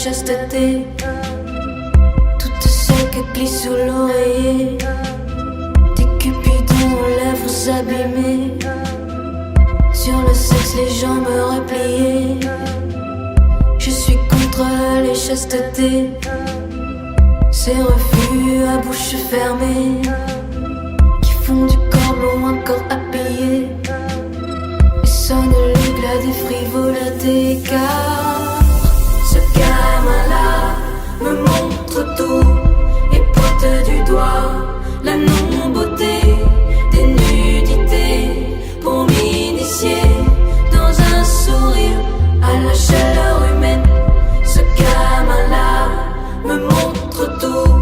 chasteté, toutes celles qui glissent sous l'oreiller, des cupidons aux lèvres abîmées, sur le sexe les jambes repliées. Je suis contre les chastetés, ces refus à bouche fermée, qui font du corps long un corps habillé, et sonne l'éclat des frivolités. Car ce gamin-là me montre tout et pointe du doigt la non-beauté des nudités pour m'initier dans un sourire à la chaleur humaine. Ce gamin-là me montre tout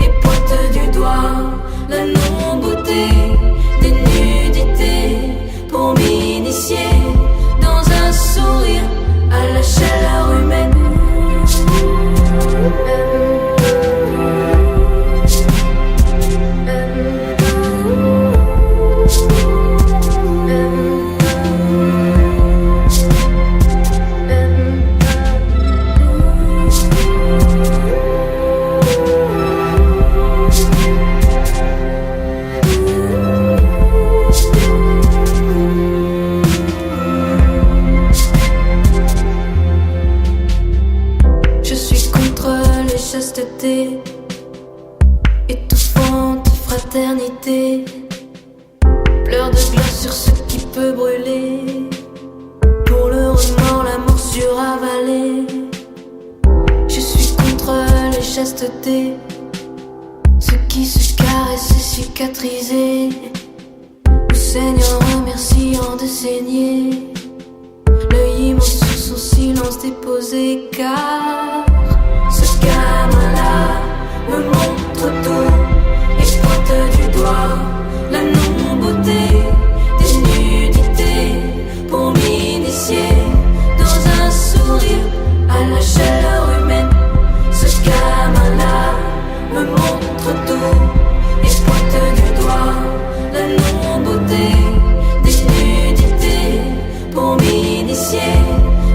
et pointe du doigt la non-beauté des nudités pour m'initier dans un sourire à la chaleur humaine. Chasteté, étouffante fraternité, pleurs de glace sur ce qui peut brûler, pour le remords la morsure avalée. Je suis contre les chastetés, ceux qui se caressent et cicatrisés, où saigne en remerciant de saigner, l'œil immense sur son silence déposé. Car ce gamin-là me montre tout et pointe du doigt la non-beauté des nudités pour m'initier dans un sourire à la chaleur humaine. Ce gamin-là me montre tout et pointe du doigt la non-beauté des nudités pour m'initier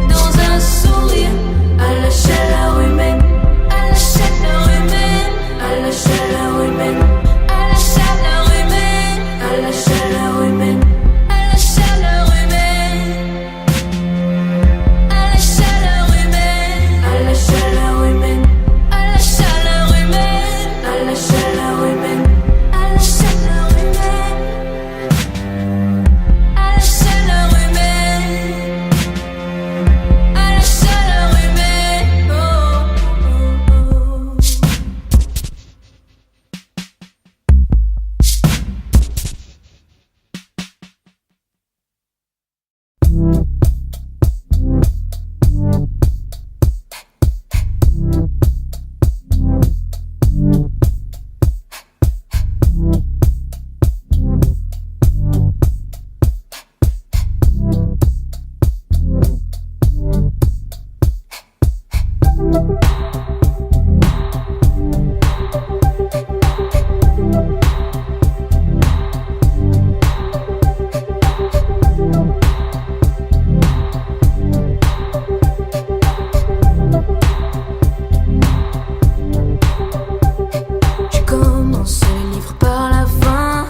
dans un sourire à la chaleur humaine. À la chaleur humaine, à la chaleur humaine, à la chaleur humaine, à la chaleur humaine, à la chaleur humaine, à la chaleur humaine, à la chaleur humaine, à la chaleur humaine, à la chaleur humaine, à la chaleur humaine, à la chaleur humaine, à la chaleur humaine. Oh, oh, oh. Je commence le livre par la fin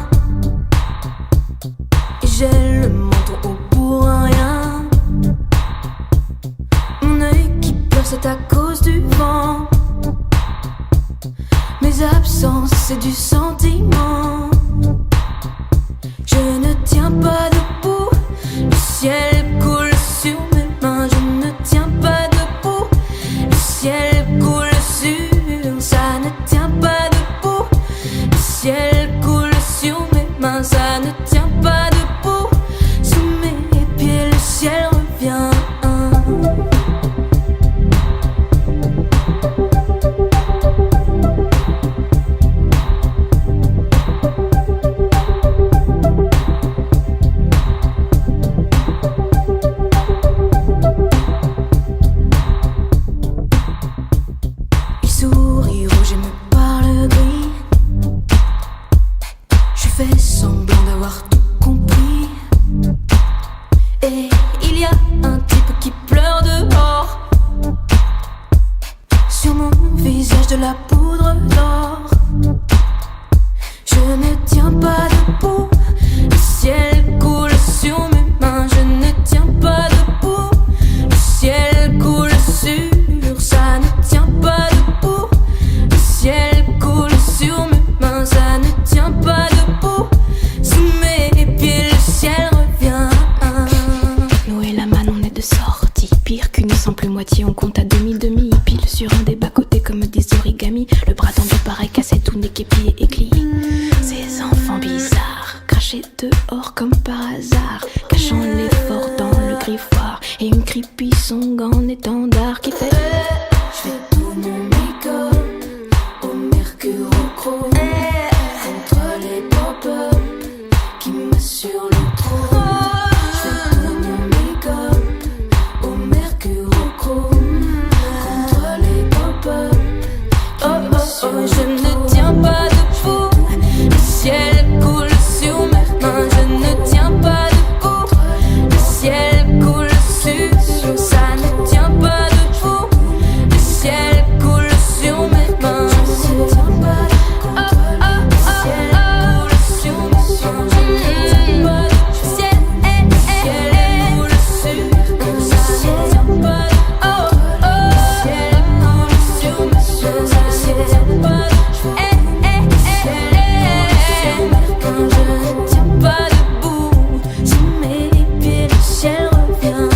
et j'ai le menton au bout à rien. Mon œil qui pleure, c'est à cause du vent. Mes absences, c'est du sentiment. Je ne tiens pas debout, le ciel coule sur mes mains. Je ne tiens pas debout, le ciel coule sur. Ça ne tient pas debout, le ciel coule sur mes mains. Ça ne tient pas debout, sous mes pieds le ciel revient. moitié, on compte à demi-demi. Pile sur un des bas-côtés comme des origamis. Le bras tendu pareil, cassé, tout n'est qu'épié et clié. Ces enfants bizarres, crachés dehors comme par hasard, cachant l'effort dans le griffoir. Et une creepy song en étendard qui fait je fais tout mon make-up au mercurochrome contre les pop-up qui m'assurent le trône. Je fais tout mon make-up au mercurochrome contre les pop-up qui m'assurent le trône. Je ne tiens pas debout, le ciel coule sur mes mains. Je ne tiens pas debout, le ciel coule sur. Ça ne tient pas debout, le ciel coule sur mes mains. Je ne tiens pas debout, le ciel coule sur mes mains. Je ne tiens pas debout, le ciel coule sur mes mains. Ça ne tient pas debout, le ciel coule sur mes mains. Je ne tiens pas debout, je ne tiens pas debout. Sous mes pieds le ciel revient.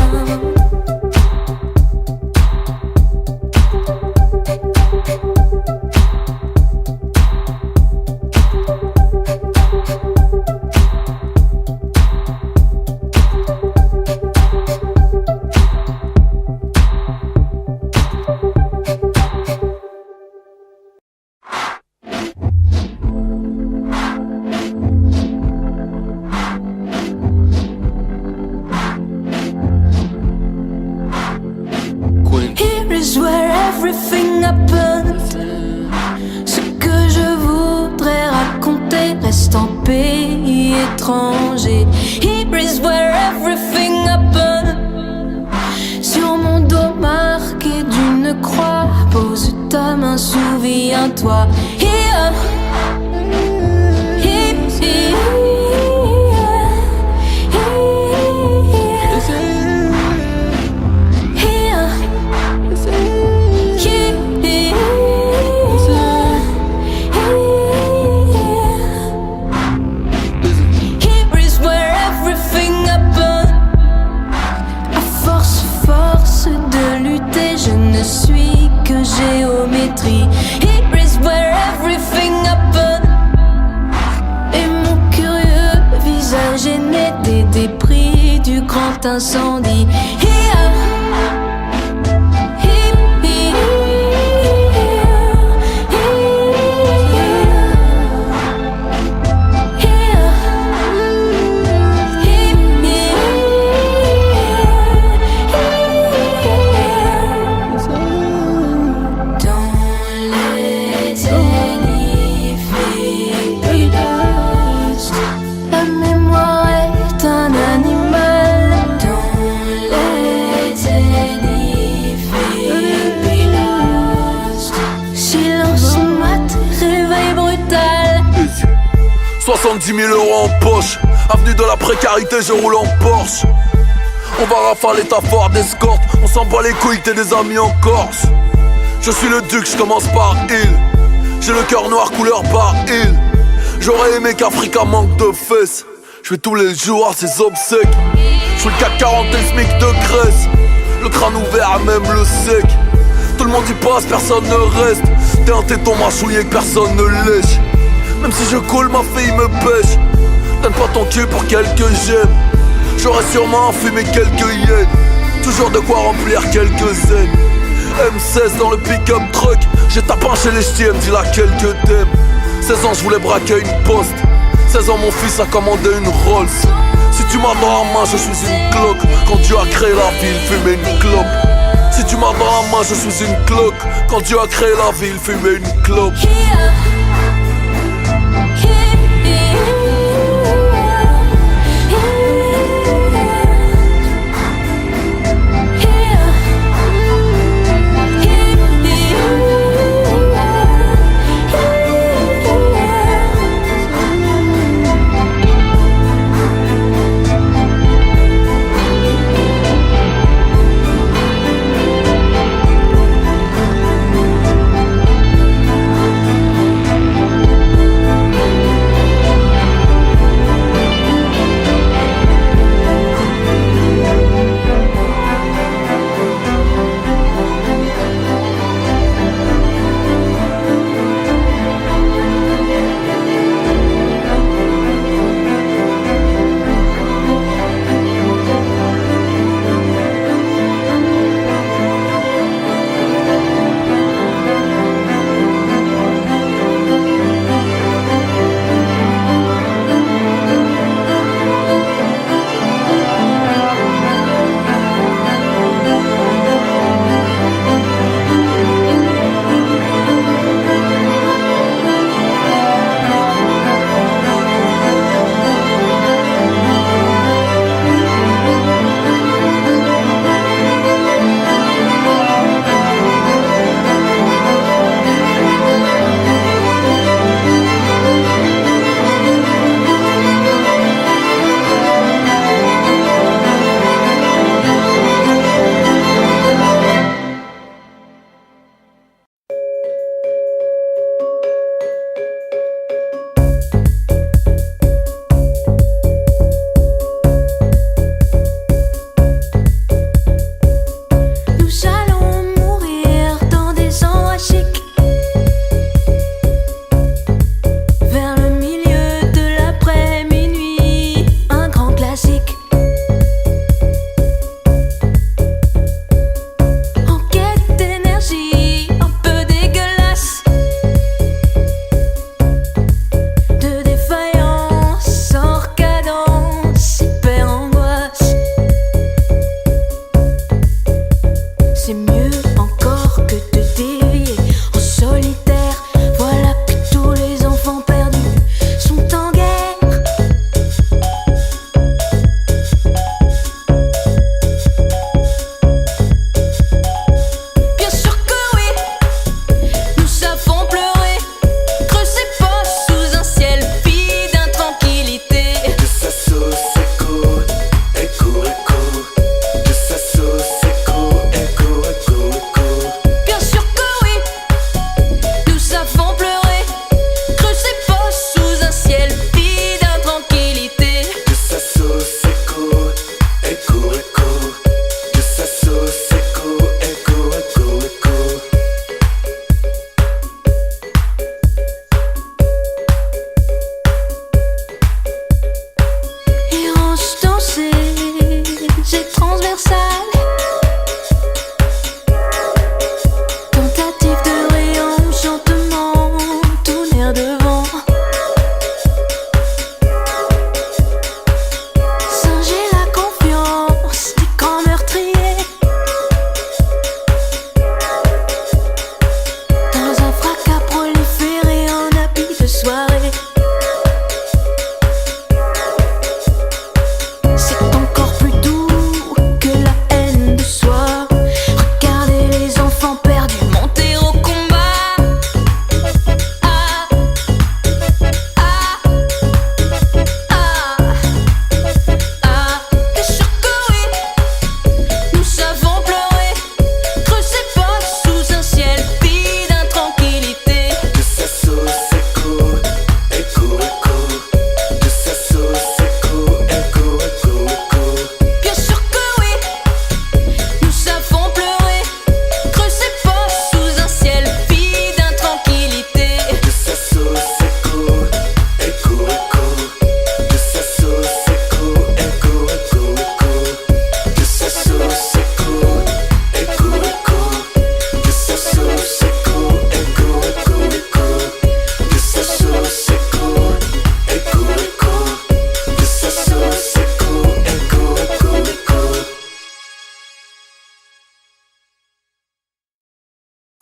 Here is where everything happened. Ce que je voudrais raconter reste en pays étranger. Here is where everything happened. Sur mon dos marqué d'une croix, pose ta main, souviens-toi. Here, here, here. Géométrie, here is where everything happened. Et mon curieux visage est né des débris du grand incendie. Here, silence mat, réveil brutal. 70 000 € en poche, avenue de la précarité, je roule en Porsche. On va rafaler ta Ford Escort, on s'en bat les couilles, t'es des amis en Corse. Je suis le duc, je commence par il. J'ai le cœur noir couleur par il. J'aurais aimé qu'Africa manque de fesses. Je fais tous les jours à ses obsèques. Je suis le CAC 40 et le SMIC de Grèce. Le crâne ouvert, même le sec. Tout le monde y passe, personne ne reste. T'es un téton mâchouillé que personne ne lèche. Même si je coule, ma fille me pêche. Donne pas ton cul pour quelques gemmes. J'aurais sûrement fumé quelques yens. Toujours de quoi remplir quelques zen. M16 dans le pick-up truck. J'ai tapé chez les ch'tis, me dit laquelle que t'aimes. 16 ans je voulais braquer une poste. 16 ans mon fils a commandé une Rolls. Si tu m'as dans la main je suis une cloque. Quand Dieu a créé la ville, fumait une clope. Si tu m'as dans la main je suis une cloque. Quand Dieu a créé la ville, fumait une clope.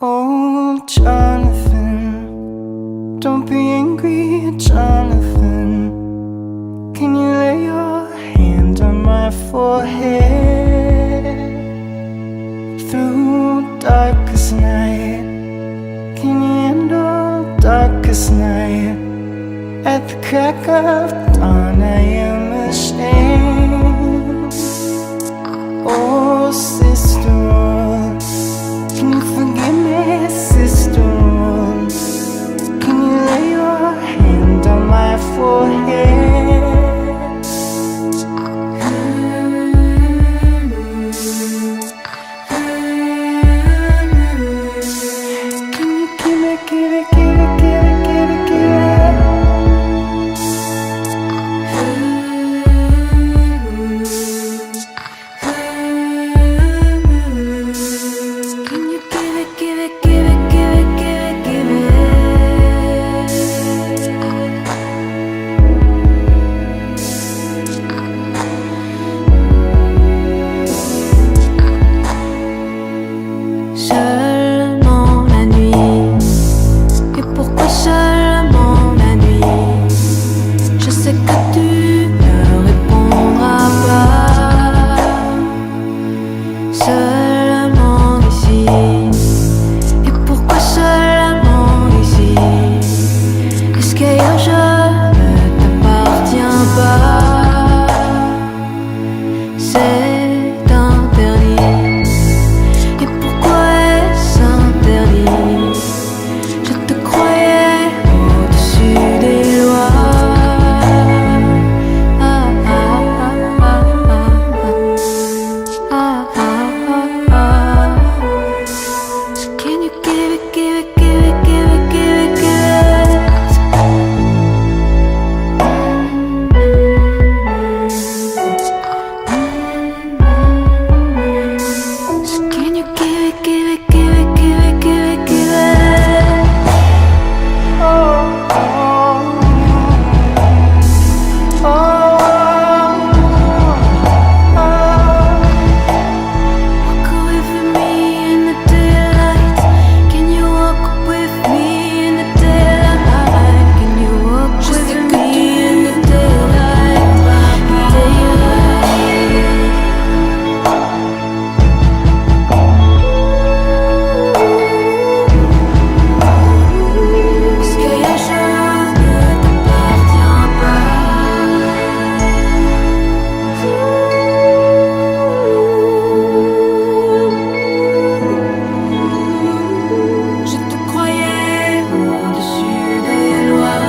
Oh, Jonathan, don't be angry, Jonathan. Can you lay your hand on my forehead? Through darkest night, can you handle darkest night? At the crack of dawn, I am ashamed. Oh, sister, can you forgive me, sister? Can you lay your hand on my forehead? Can you give it, give it, give it, give it, give it, give it? Can you give it, give it, give it, give it, give it, give it? Seulement la nuit. Et pourquoi seulement la nuit? Je sais que tu ne répondras pas. Seulement ici. Et pourquoi seulement ici? Est-ce qu'ailleurs je ne t'appartiens pas? C'est interdit. Et pourquoi est-ce interdit? Je te croyais au-dessus des lois. Ah, ah, ah, ah, ah, ah, ah, ah. So can you give it, give it, give it, give it, give it, give it? So can you give it, give it, give it, give it, give it, give it? Oh, oh, oh, oh. Walk with me in the daylight. Can you walk with me in the daylight? Can you walk with me in the daylight? Est-ce que y'a je ne t'appartiens pas? Je te croyais au-dessus des lois.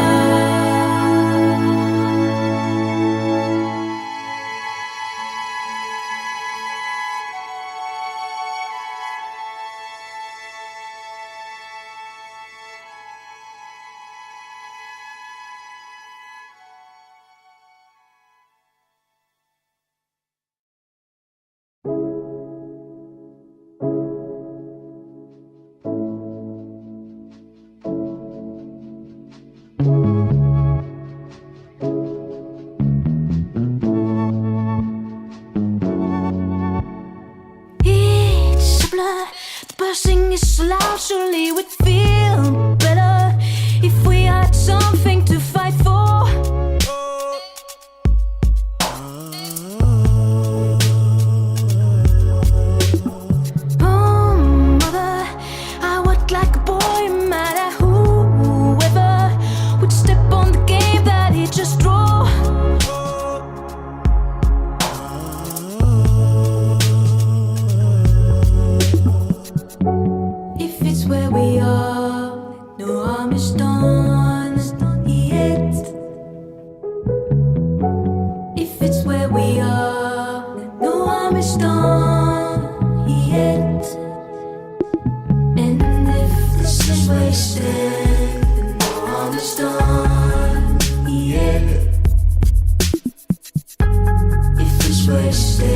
It's so blur, the buzzing is so loud. Surely we'd feel better if we had something to fight for. Oh, mother, I walked like a boy, mad at whoever would step on the game that he just drew. If it's where we are, no harm is done yet. If it's where we are, no harm is done yet. And if this is wasted, then no harm is done yet. If it's wasted,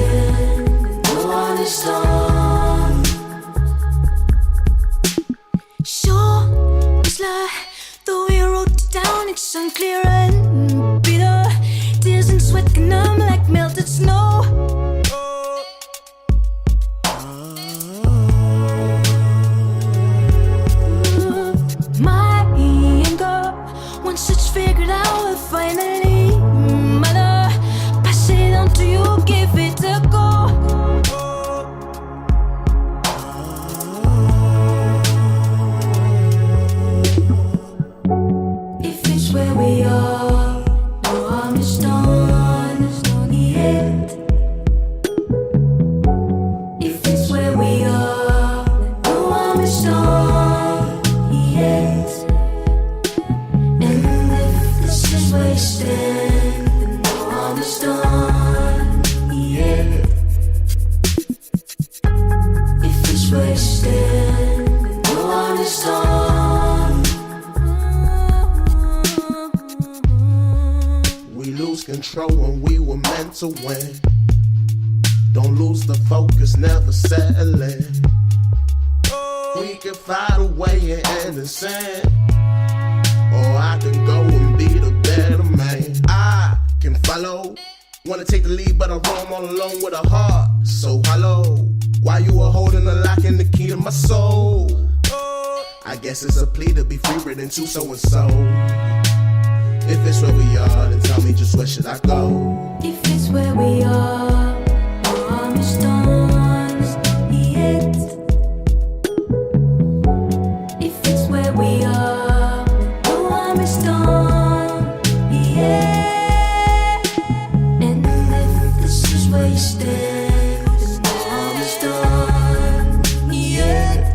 then no harm is done. Sure, it's like though we wrote it down, it's unclear and bitter. Tears and sweat can numb like melted snow. is wasted. No understand. We lose control when we were meant to win. Don't lose the focus, never settling. We can find a way and end in sin, or I can go and be the better man. I can follow, wanna take the lead, but I roam all alone with a heart so hollow. Why you are holding the lock and the key to my soul? I guess it's a plea to be free written to so and so. If it's where we are, then tell me just where should I go? If it's where we are, no understands yet. If it's where we are, no understand yet. And if this is wasted, no understand yet.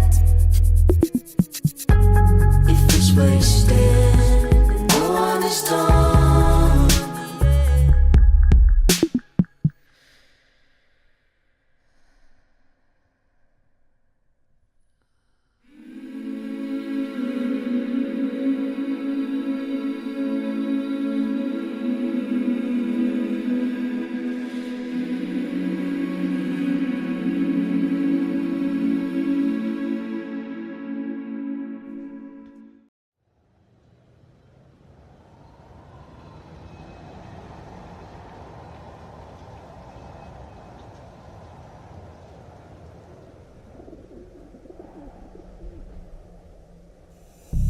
If it's wasted, no understand.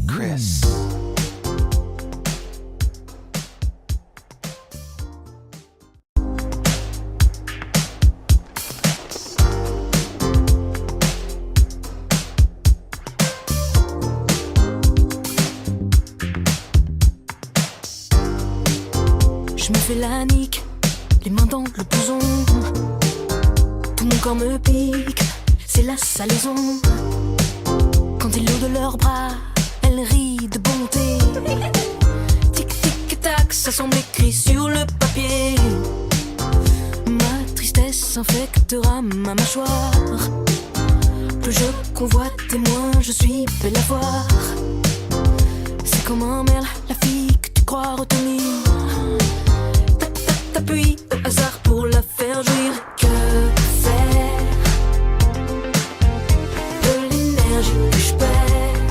Chris. Je me fais la nique, les mains dans le blouson. Tout mon corps me pique, c'est la salaison. Quand ils l'ont de leurs bras, elle rit de bonté. Tic tic tac, ça semble écrit sur le papier. Ma tristesse infectera ma mâchoire. Plus je convoite et moins je suis belle à voir. C'est comme un merle, la fille que tu crois retenir. T'appuies au hasard pour la faire jouir. Que faire de l'énergie que je perds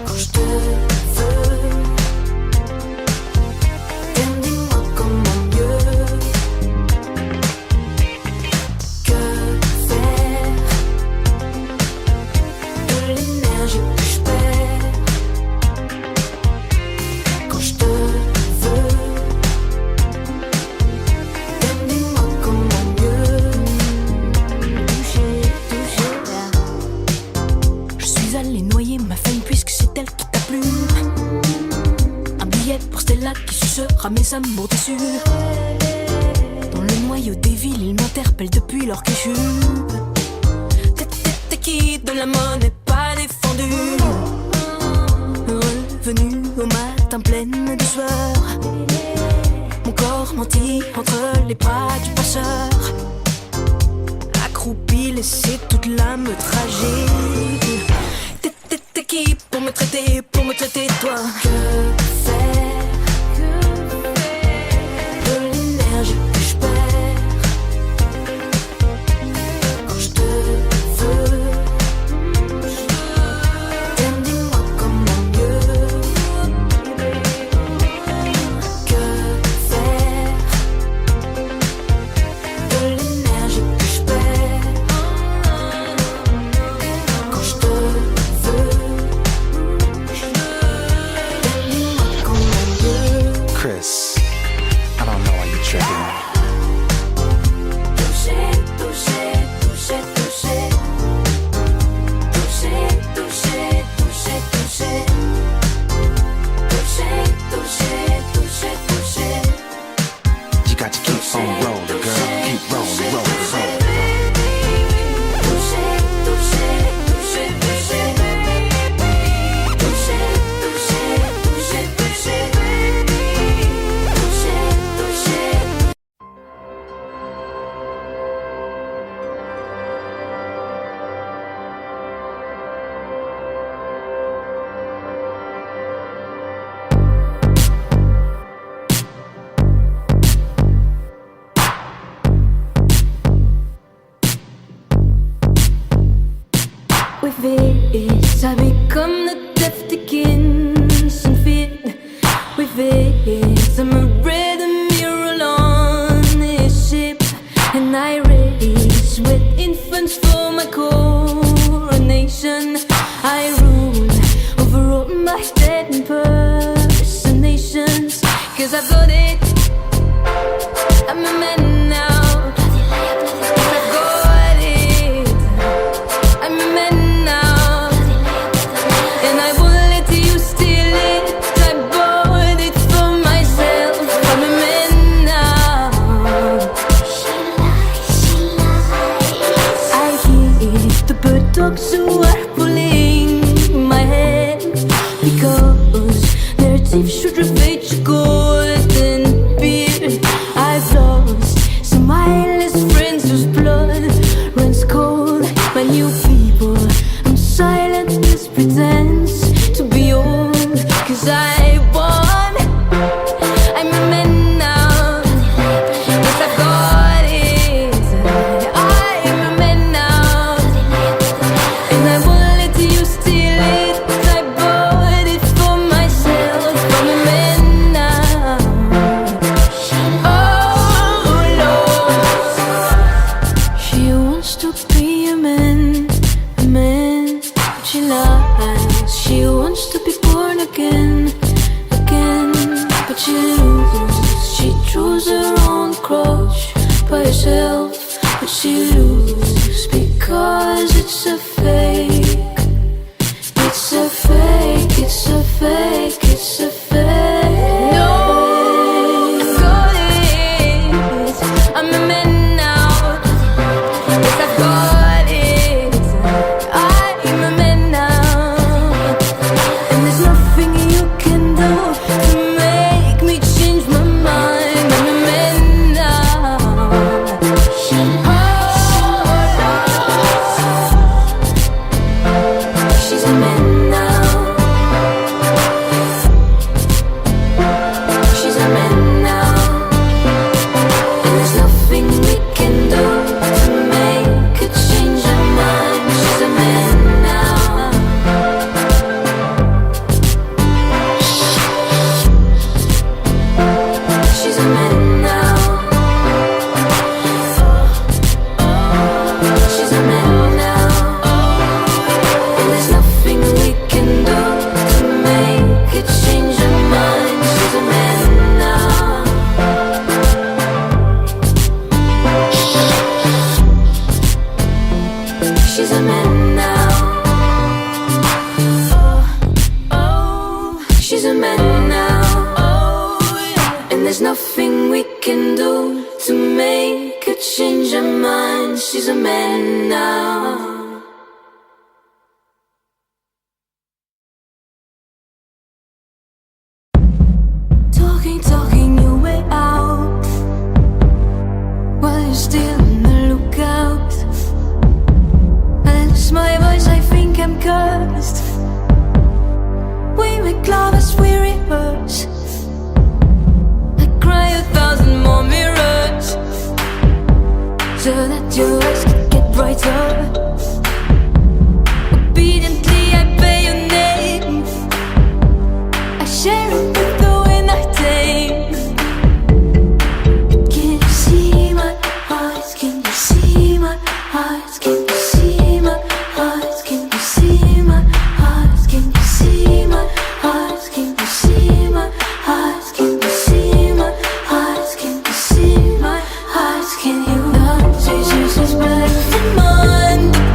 quand je te veux? Dis-moi comment mieux. Que faire de l'énergie que je perds quand je te veux? Dis-moi comment mieux. Toucher, toucher là. Je suis allée noyer ma femme puisque c'est elle qui t'a plu. Un billet pour Stella qui sucera mes amours déçus. Dans le noyau des villes, ils m'interpellent depuis leur cul. T'es qui de la monnaie pas défendue. Revenu au matin pleine de sueur. Mon corps menti entre les bras du passeur. Accroupi, laissé toute l'âme tragique. T'es qui pour me traiter toi? Que faire de l'énergie que je perds quand je te veux? Dis-moi comment mieux. Que faire de l'énergie que je perds quand je te veux? face, I become the death Dickinson fit with it. I'm a rhythm mural on this ship, and I race with infants for my coronation. I rule over all my dead impersonations, 'cause I've got it, I'm a man now. I've got it, I'm a man now. And I won't let you steal it, I bought it for myself. I'm a man now. I hear the bird dogs who are pulling my hair, because their teeth should ravage your golden beard. I've lost some eyeless friends whose blood runs cold. My new people, I'm silent, this pretense to be old, 'cause I won, I'm a man now. Yes, I've got it, I'm a man now. And I won't let you steal it, I bought it for myself. I'm a man now. Oh Lord, she wants to be a man, but she lies. She wants to be born again, but she loses. She chose her own cross by herself, but she loses because it's a fake. It's a fake, it's a fake, it's a fake. No, I've got it, I'm a man now. Yes, I've got it, I'm a man now. And there's nothing you can do to make me change my mind. I'm a man now. She's a man now. She's a man now. And there's nothing we can do to make her change her mind. She's a man now. She's a man now. She's a man now. And there's nothing we can do to make her change her mind. She's a man now. She's a man now. She's a man now. And there's nothing we can do to make her change her mind. She's a man now. Talking your way out while you're still on the lookout. I lose my voice, I think I'm cursed. We make love as we rehearse. I cry 1,000 more mirrors so that your eyes can get brighter. Obediently I pay your name, I share it with the wind I take. Can you see my heart? Can you see my heart? Can you see my heart? Can you see my heart? Can you see my heart? Can you see my heart? Can you see my heart? Can you see my heart? Can you not? Jesus is black for Monday.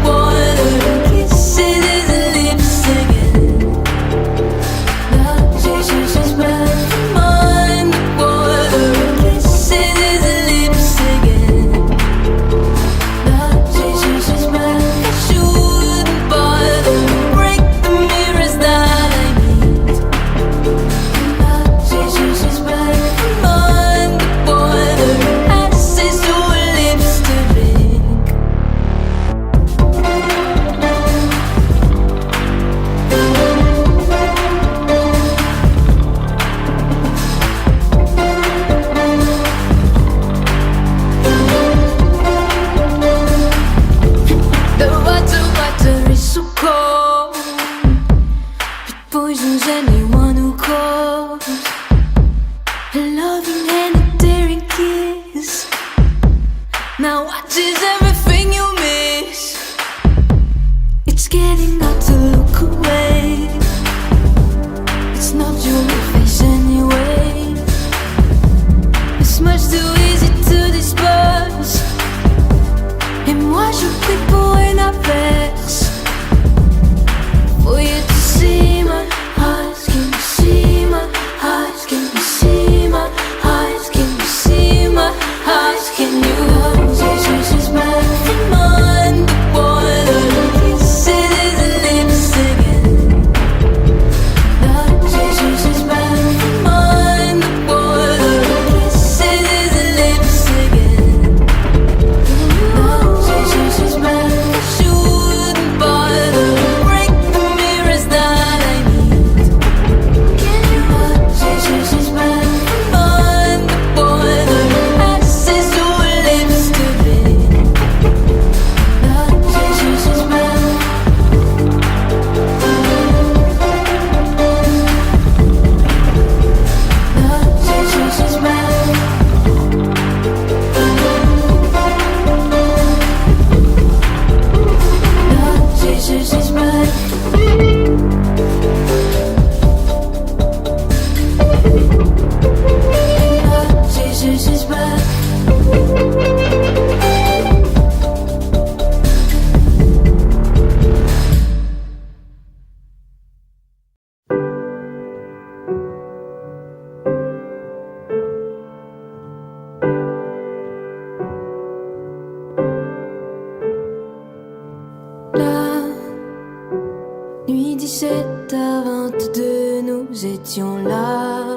17h22, nous étions là.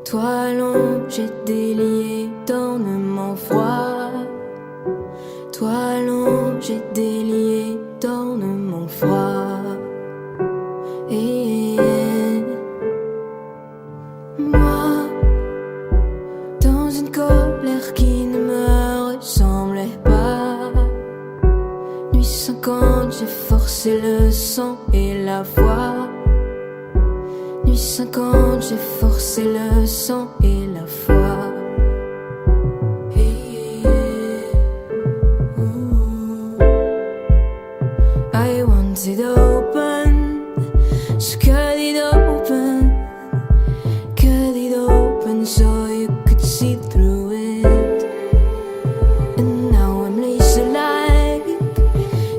Toi allongé, délié, d'ornements froids. Toi allongé, délié, d'ornements froids. Et moi, dans une colère qui ne me ressemblait pas. Nuit 50, j'ai forcé le sang et la foi. Nuit 50, j'ai forcé le sang et la foi. I want it open, so cut it open, cut it open so you could see through it. And now I'm lazy like,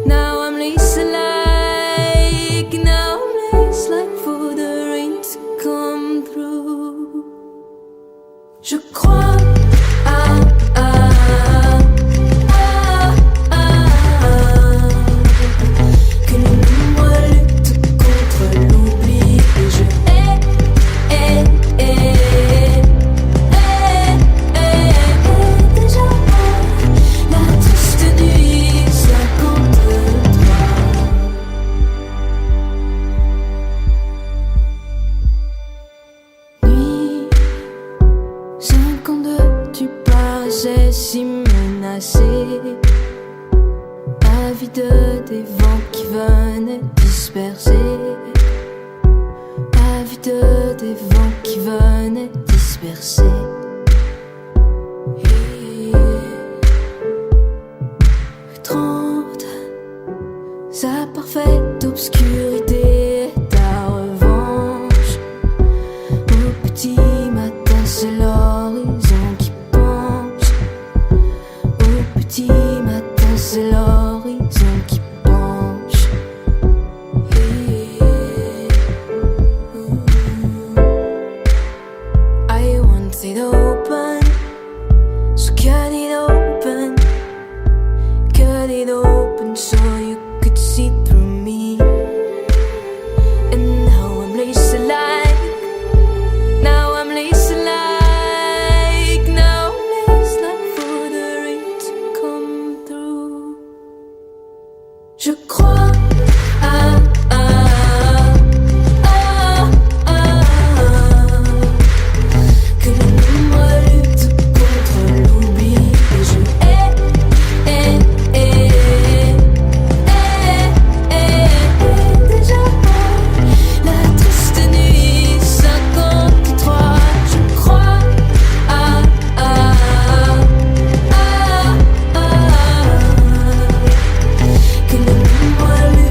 now I'm lazy like, now I'm lazy like for the rain to come through. Je crois que le nombre lutte contre l'oubli. Et je déjà la triste nuit 53. Nuit 52, tu paraissais si menacé. Avide des vents qui venaient disperser. Avide des vents qui venaient disperser. 30, sa parfaite obscurité, ta revanche. Au petit matin, c'est l'horizon qui penche. Au petit matin, c'est l'horizon qui penche. I want it open, so cut it open so you could see through me. And now I'm lazy like, now I'm lazy like, now I'm lazy like for the rain to come through. Je crois que le nombre lutte contre l'oubli. Et je déjà la triste nuit 53. Je crois que le nombre lutte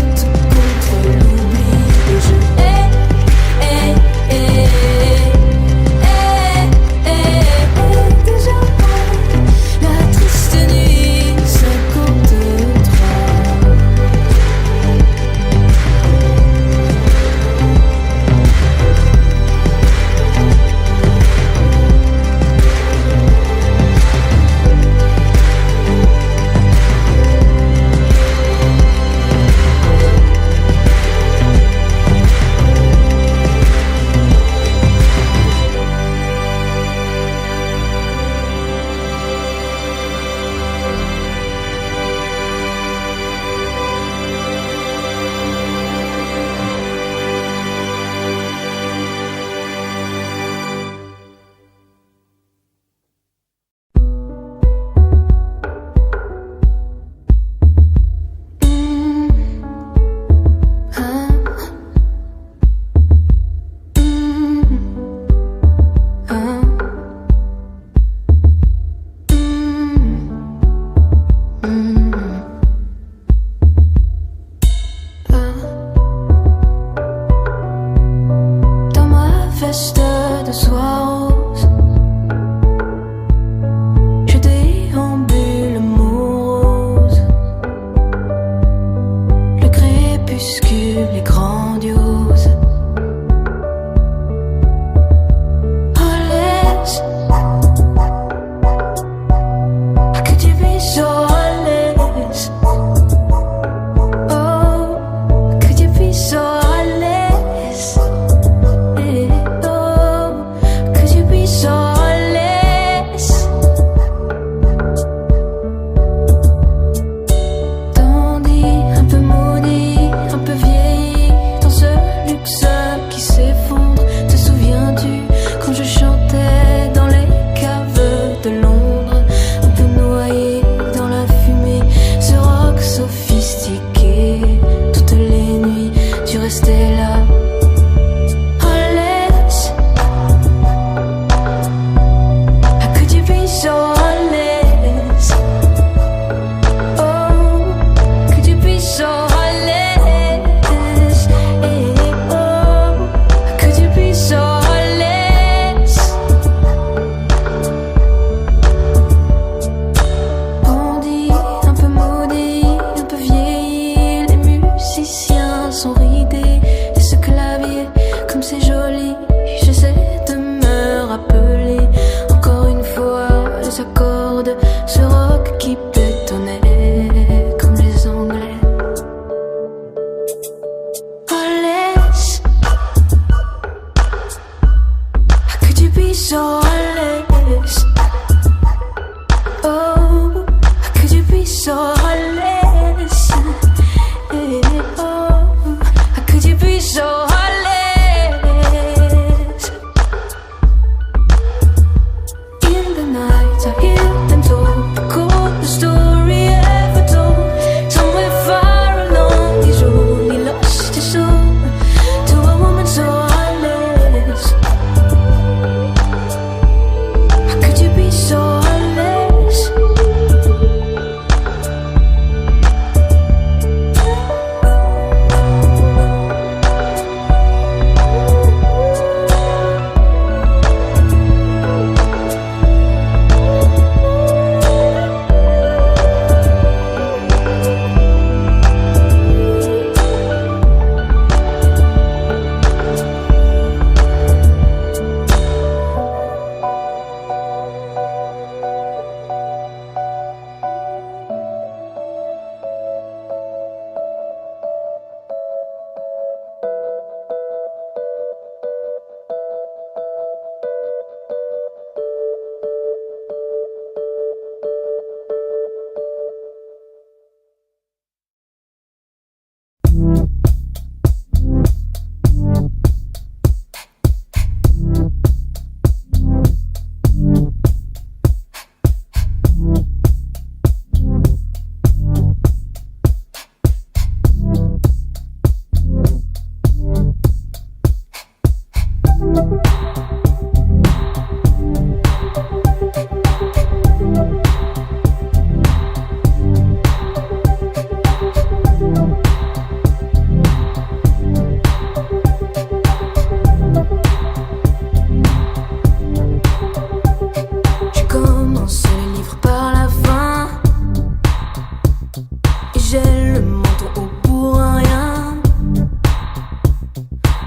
j'ai le menton haut pour rien.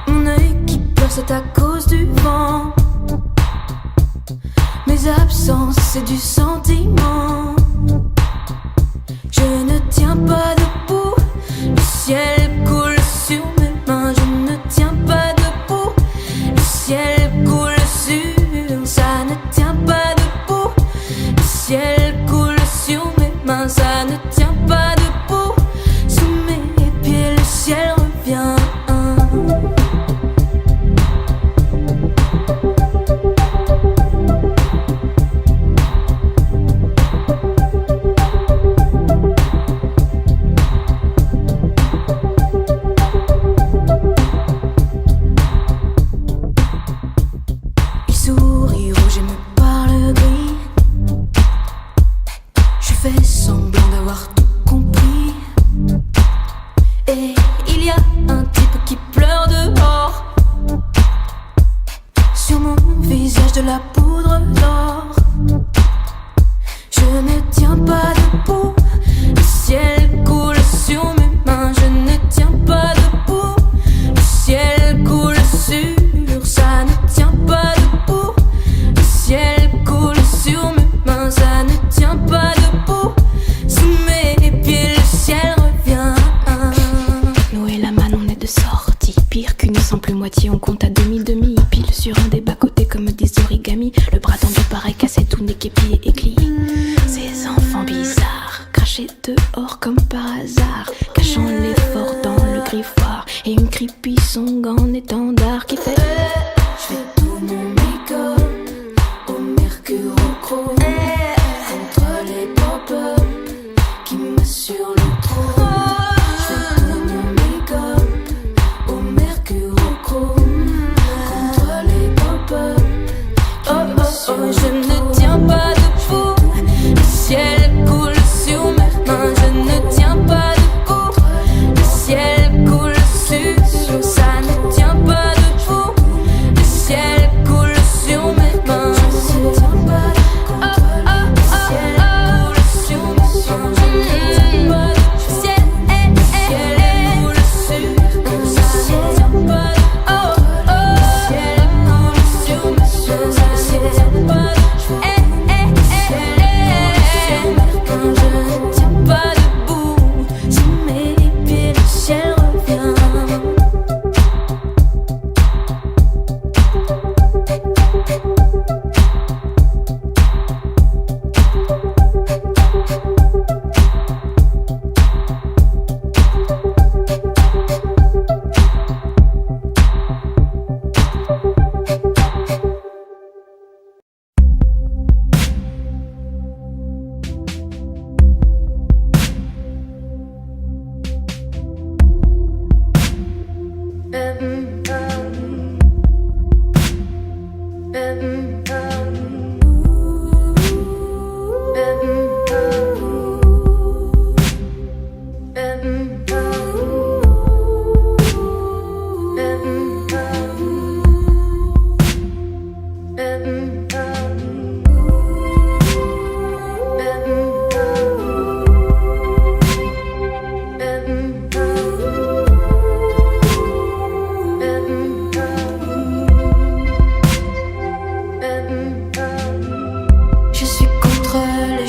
Mon œil qui pleure, c'est à cause du vent. Mes absences, c'est du sentiment. Je ne tiens pas debout, le ciel coule sur mes mains. Je ne tiens pas debout, le ciel coule sur. Ça ne tient pas debout, le ciel coule sur mes mains. Ça ne tient pas debout, sous mes pieds le ciel revient. De la poudre d'or. Je ne tiens pas debout, le ciel coule sur mes mains. Je ne tiens pas debout, le ciel coule sur. Ça ne tient pas debout, le ciel coule sur mes mains. Ça ne tient pas debout, sous mes pieds le ciel revient. Nous et la manne, on est de sortie. Pire qu'une sans plus moitié, on compte à demi-demi. Pile sur un des bas-côtés comme des origamis. Le bras tendu pareil cassé, tout n'est qu'épié et glis. Ces enfants bizarres, crachés dehors comme par hasard, cachant l'effort dans le griffoir. Et une creepy song en étendard qui fait je fais tout mon make-up au mercurochrome contre les pop-up qui m'assurent le trône. Je fais tout mon make-up au mercurochrome contre les pop-up. Oh oh oh, je ne tiens pas debout, le ciel coule sur mes mains. Je ne tiens pas debout, le ciel coule sur. Ça ne tient pas debout, le ciel coule sur mes mains. Je ne tiens pas debout, le ciel coule sur mes mains. Je ne tiens pas debout, le ciel coule sur. Ça ne tient pas debout, le ciel coule sur mes mains. Je ne tiens pas debout. Je ne tiens pas debout, sous mes pieds le ciel revient.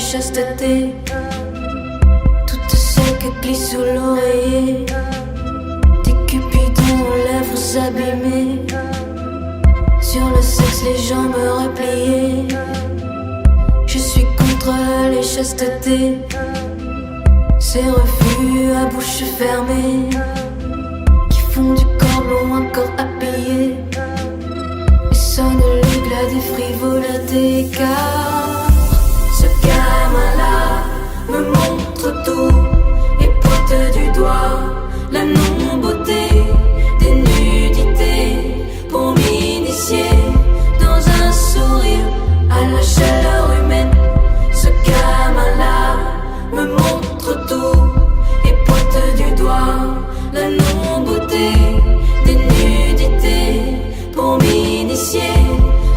Chasteté, toutes celles qui glissent sous l'oreiller, des cupidons aux lèvres abîmées, sur le sexe les jambes repliées. Je suis contre les chastetés, ces refus à bouche fermée, qui font du corps long un corps habillé, et sonnent l'éclat des frivolités. Car ce gamin-là me montre tout et pointe du doigt la non-beauté des nudités pour m'initier dans un sourire à la chaleur humaine. Ce gamin-là me montre tout et pointe du doigt la non-beauté des nudités pour m'initier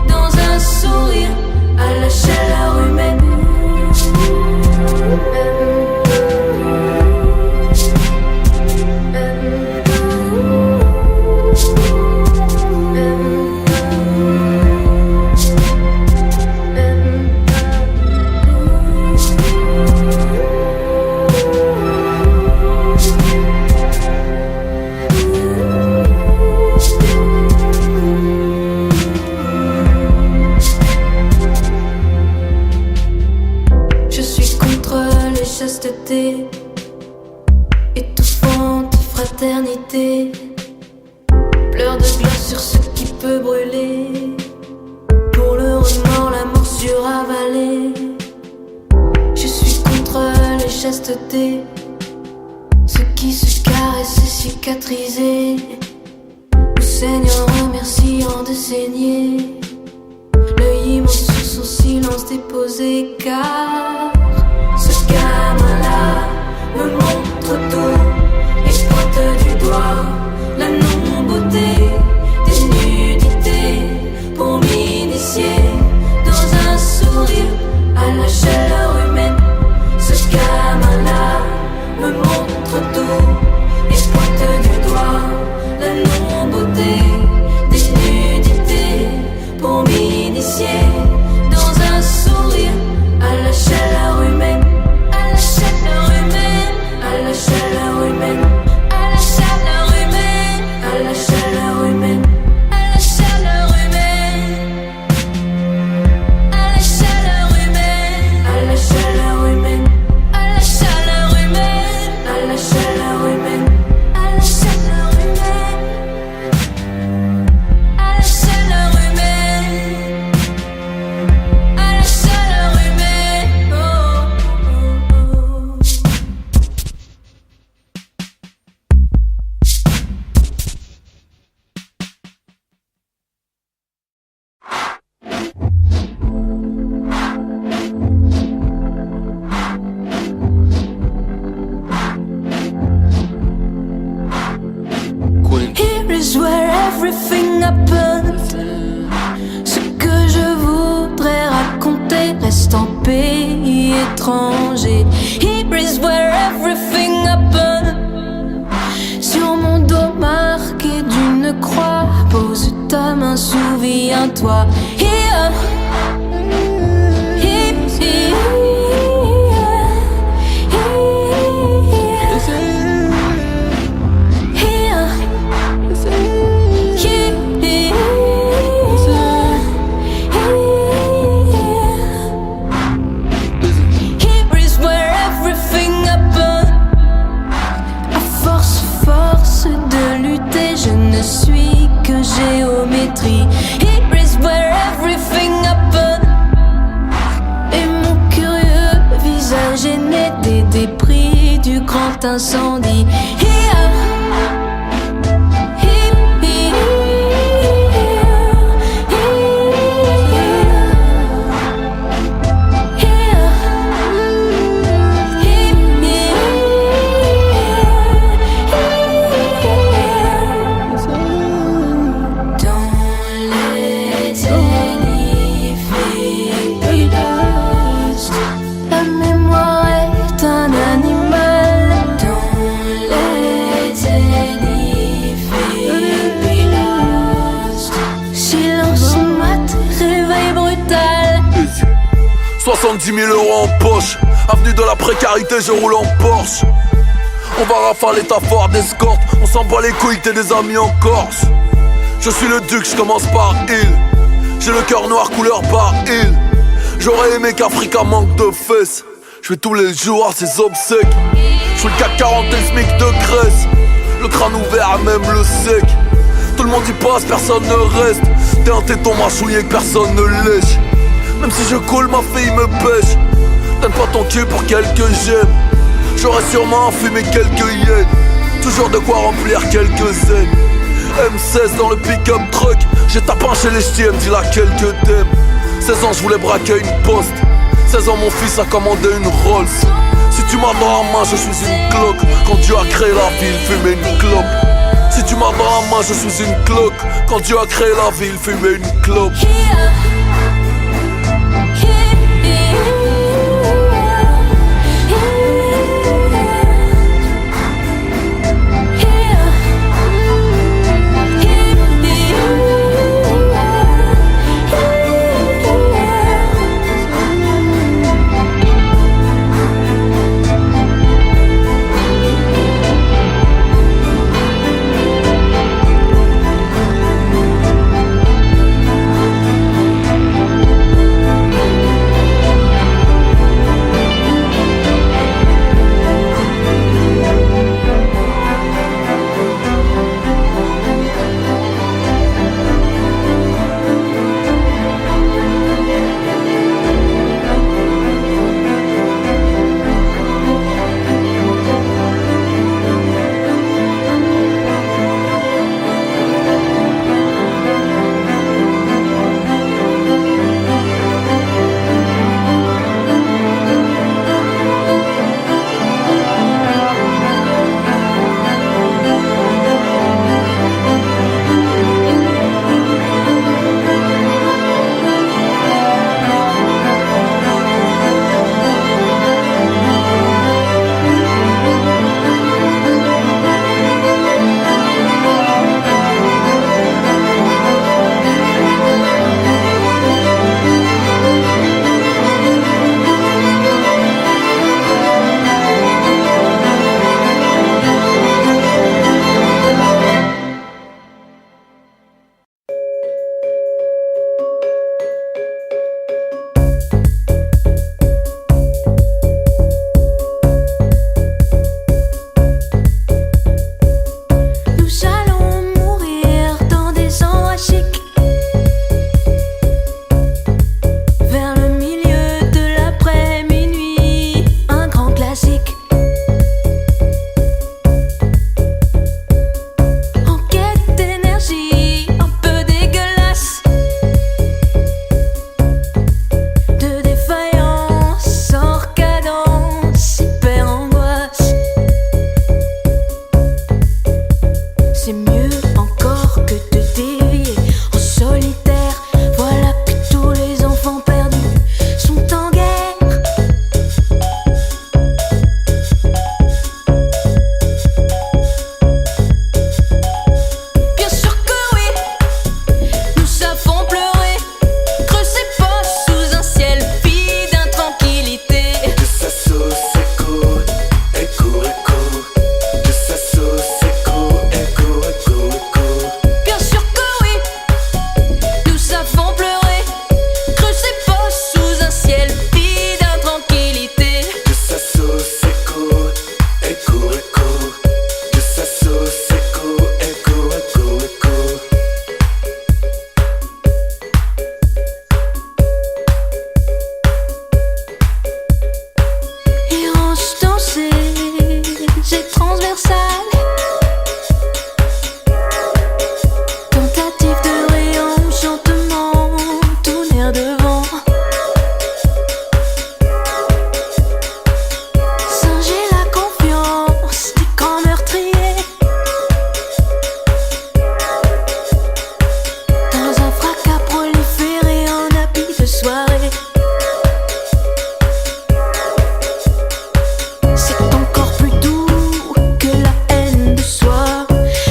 dans un sourire à la chaleur fraternité. Pleurs de glace sur ce qui peut brûler. Pour le remords, la morsure avalée. Je suis contre les chastetés. Ceux qui se caressent et cicatrisés. Au Seigneur remerciant de saigner. L'œil immense sur son silence déposé. Car ce gamin-là me montre tout et pointe du doigt la non-beauté des nudités pour m'initier dans un sourire à la chaleur humaine. Ce gamin-là me montre tout et pointe du doigt la non-beauté des nudités pour m'initier dans un sourire à la chaleur humaine. À la chaleur humaine, à la chaleur humaine, à la chaleur humaine, à la chaleur humaine, à la chaleur humaine, à la chaleur humaine, à la chaleur humaine, à la chaleur humaine, à la chaleur humaine, à la chaleur humaine, à la chaleur humaine, à la chaleur humaine. Queen. Here is where everything happened. Ce que je voudrais raconter reste en pays étranger. Here is where everything happened. Sur mon dos marqué d'une croix, pose ta main, souviens-toi. Here, here, here, Here is where everything happened. À force de lutter, je ne suis que géométrie. Here is where everything happened. Et mon curieux visage est né des débris du grand incendie. Here, la mémoire est un animal. Don't let anything be lost. Silence mat, réveil brutal. 70 000 euros en poche, avenue de la précarité, je roule en Porsche. On va rafaler ta Ford Escort, on s'en bat les couilles, t'es des amis en Corse. Je suis le duc, je commence par il. J'ai le cœur noir couleur par il. J'aurais aimé qu'Africa manque de fesses. Je fais tous les jours à ses obsèques. Je suis le CAC 40 et le SMIC de Grèce. Le crâne ouvert, même le sec. Tout le monde y passe, personne ne reste. T'es un téton mâchouillé que personne ne lèche. Même si je coule, ma fille me pêche. Donne pas ton cul pour quelques j'aime. J'aurais sûrement fumé quelques yens. Toujours de quoi remplir quelques zen. M16 dans le pick-up truck. J'ai tapé chez les ch'tis, elle me dit laquelle que t'aimes. 16 ans je voulais braquer une poste. 16 ans mon fils a commandé une Rolls. Si tu m'as dans la main je suis une cloque. Quand Dieu a créé la ville, fumait une clope. Si tu m'as dans la main je suis une cloque. Quand Dieu a créé la ville, fumait une clope. Versailles. Tentative de rayon, chantement, tout nerf devant. Singer la confiance des grands meurtriers. Dans un fracas proliféré en habit de soirée. C'est encore plus doux que la haine de soi.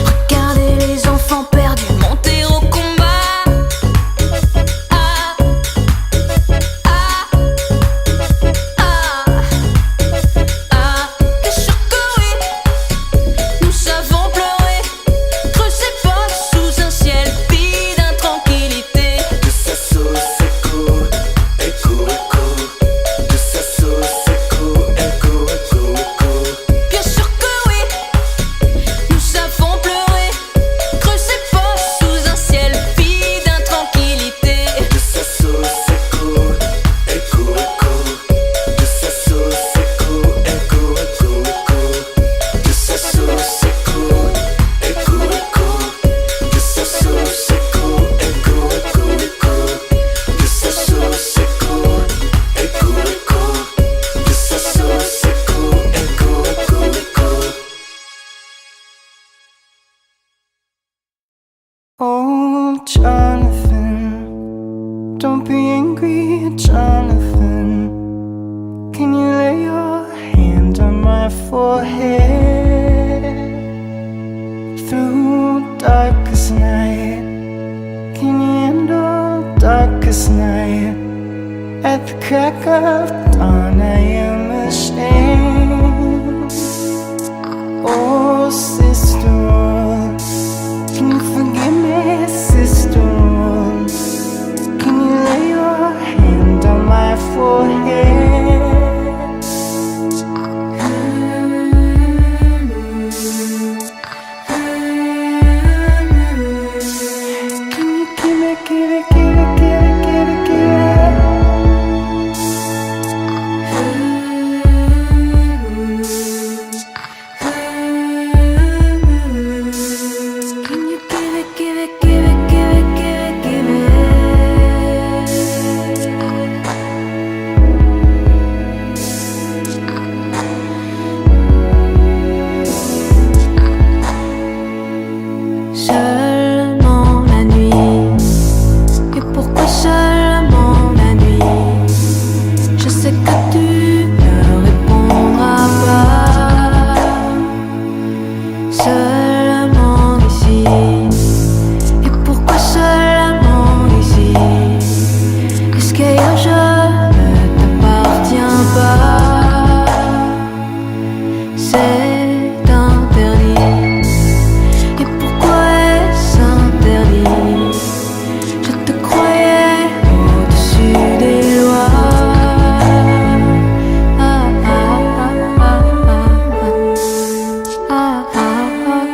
Regardez les enfants perdus monter au combat. Ah, ah, ah, ah. Bien sûr que oui, nous savons pleurer. Creusez pas sous un ciel vide d'intranquillité. Que ça sauce, c'est cool, écho, écho. Que ça sauce, c'est cool, écho, écho, écho. Bien sûr que oui, nous savons pleurer. Creusez pas sous un ciel vide d'intranquillité. Que ça sauce, c'est cool, écho, écho. Que ça sauce, c'est cool, écho, écho, écho. Que ça sauce, c'est cool, écho, écho. Que ça sauce, c'est cool, écho, écho, écho. Que ça sauce, c'est cool, écho, écho. Que ça sauce, c'est cool, écho, écho, écho. Oh, Jonathan, don't be angry, Jonathan. Can you lay your hand on my forehead? Through darkest night, can you handle darkest night? At the crack of dawn, I am ashamed. Oh, sister, can you forgive me, sister? Can you lay your hand on my forehead? Can you give it, give it, give it, give it, give it, give it? Can you give it, give it, give it, give it, give it, give it? Seulement la nuit. Et pourquoi seulement la nuit? Je sais que tu ne répondras pas. Seulement ici. Et pourquoi seulement ici? Est-ce qu'ailleurs je ne t'appartiens pas? C'est interdit. Et pourquoi est-ce interdit? Je te croyais au-dessus des lois. Ah, ah, ah, ah, ah, ah, ah, ah.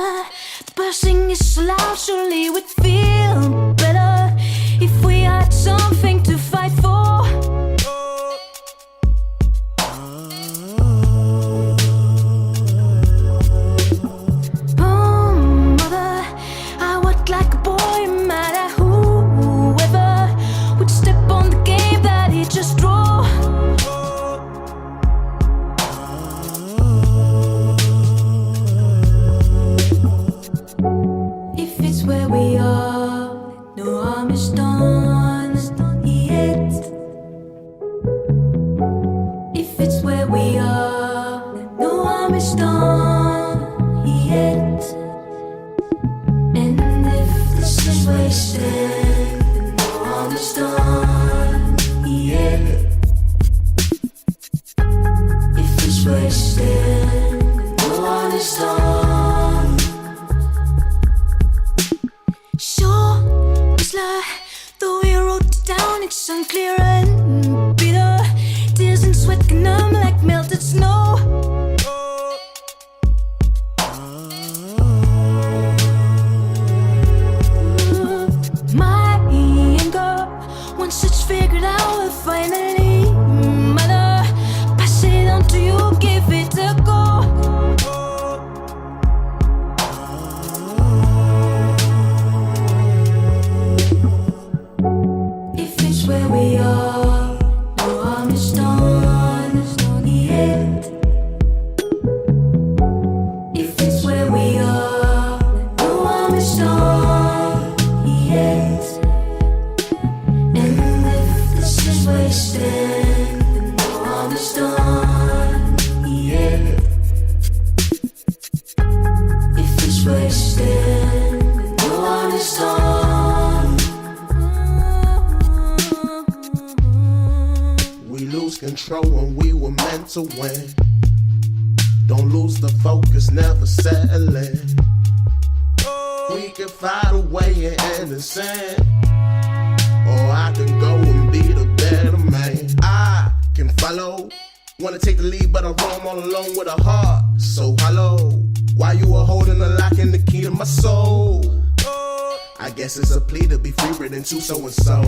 blood. The buzzing is so loud, surely we'd feel better if we had something to fight for. Oh, mother, I walk like a boy, no matter whoever would step on the game that he just drew. If it's where we are, no harm is done yet. If it's where we are, no harm is done yet. And if this is wasted, then no harm is done yet. If it's wasted, then no harm is done. Sure, it's like though we wrote it down, it's unclear and bitter. Tears and sweat can numb like melted snow. My anger, once it's figured out, will finally matter. Pass it on to you, give it a go. If it's where we are, no harm is done yet. If it's where we are, no harm is done yet. And if this is wasted, then no harm is done yet. If it's wasted, then no harm is done. We lose control when we were meant to win. Don't lose the focus, never settling. We can fight away and end in sin, or I can go and be the better man. I can follow, wanna take the lead, but I roam all alone with a heart so hollow. While you were holding the lock and the key to my soul, I guess it's a plea to be free, written to so and so.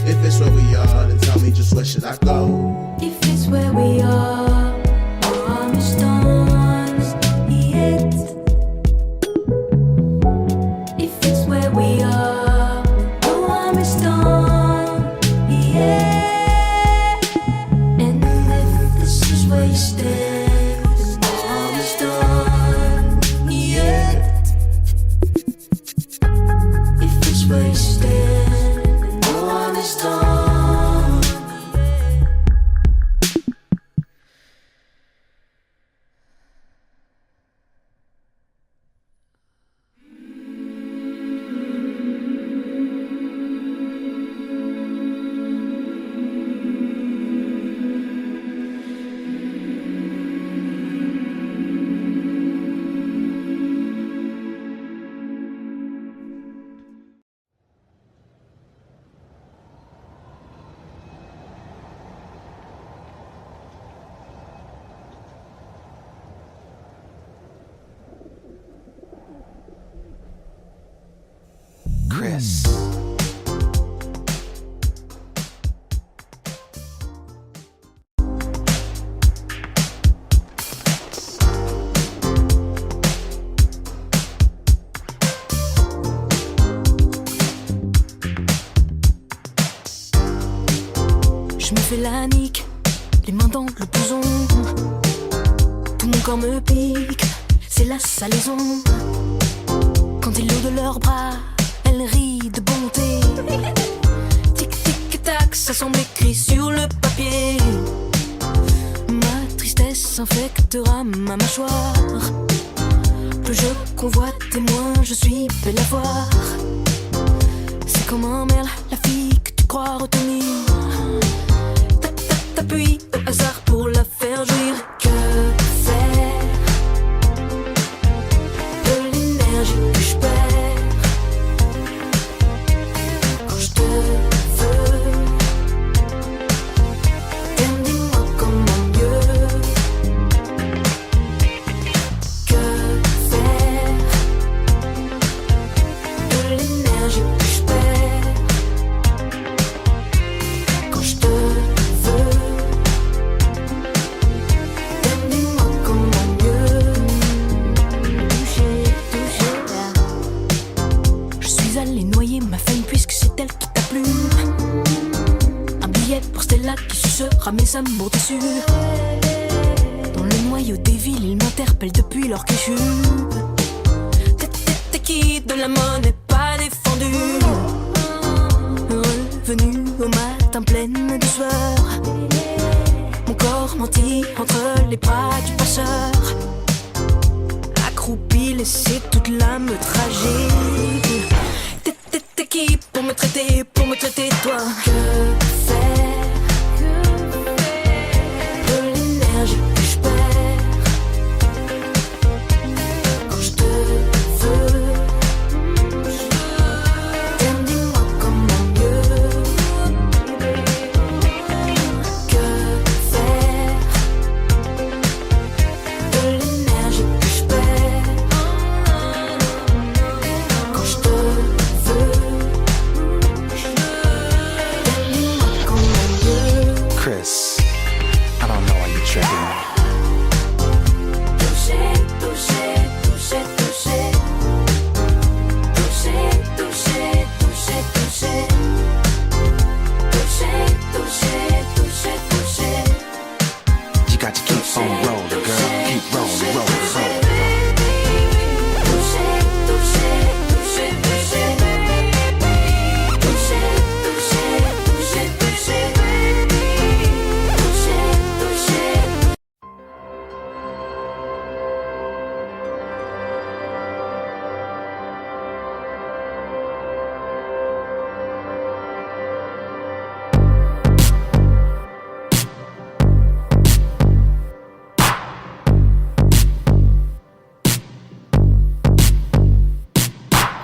If it's where we are, then tell me just where should I go? If it's where we are, no harm is done yet. If it's where we are, no harm is done yet. And if this is wasted, then no harm is done yet. If it's wasted, then no harm is done. Chris. Je me fais la nique, les mains dans le blouson. Tout mon corps me pique, c'est la salaison. Quand ils l'eau de leurs bras, elle rit de bonté. Tic tic tac, ça semble écrit sur le papier. Ma tristesse infectera ma mâchoire. Plus je convoite et moins je suis belle à voir. C'est comme un merle, la fille que tu crois retenir. T'appuies au hasard pour la faire jouir. Que faire de l'énergie que je perds quand je te veux? Dis-moi comment mieux. Que faire à mes amours déçus. Dans le noyau des villes, ils m'interpellent depuis leur que je. T'es qui de la monnaie pas défendue. Revenu au matin pleine de sueur. Mon corps menti entre les bras du passeur. Accroupi, laissé toute l'âme tragique. T'es qui pour me traiter toi. Que faire de l'énergie que je perds quand je te veux. Dis-moi comment mieux. Que faire de l'énergie que je perds quand je te veux. Chris, I don't know why you tripping. Touché, touché, touché, touché. Touché, touché, touché, touché. Touché, touché, touché, touché. You got to keep on rolling, girl. Keep rolling, rolling, rolling. Touché, touché, touché, touché. Touché, touché, touché, touché. Touché, touché.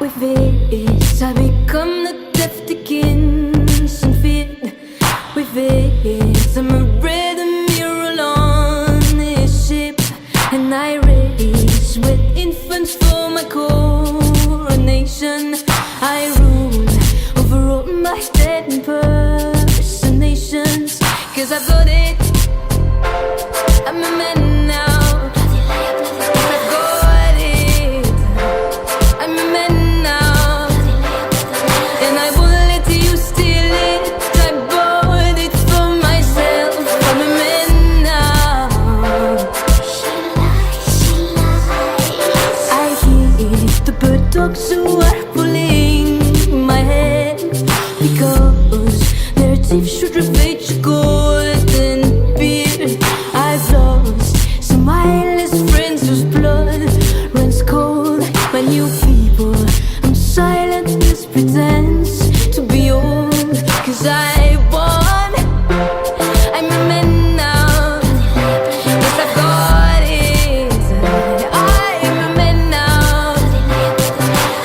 We've it, I become the death Dickinson fit. We've it, I'm a rhythm mural on this ship. And I race with infants for my coronation. I rule over all my dead impersonations. 'Cause I've got it, I'm a man now. I've got it, I'm a man now. And I won't let you steal it. I bought it for myself. I'm a man now. I hear the bird dogs who are pulling my head because their teeth should ravage your golden beard. I've lost some eyeless friends whose blood runs cold. My new people, I'm silent, this pretense to be old. 'Cause I won, I'm a man now. Yes, I've got it, I'm a man now.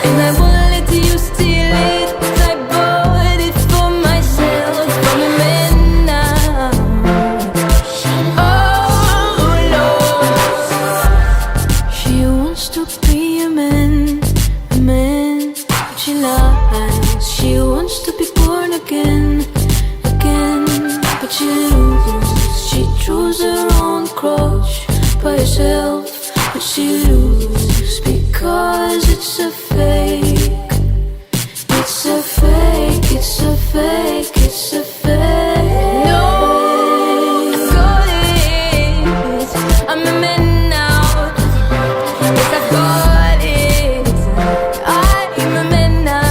And I won't let you steal it. I bought it for myself. I'm a man now. Oh Lord, she wants to be a man, but she lies. She wants to be born again, but she loses. She chose her own cross by herself, but she loses because it's a fake. It's a fake, it's a fake, it's a fake. No, I've got it, I'm a man now. Yes, I've got it, I'm a man now.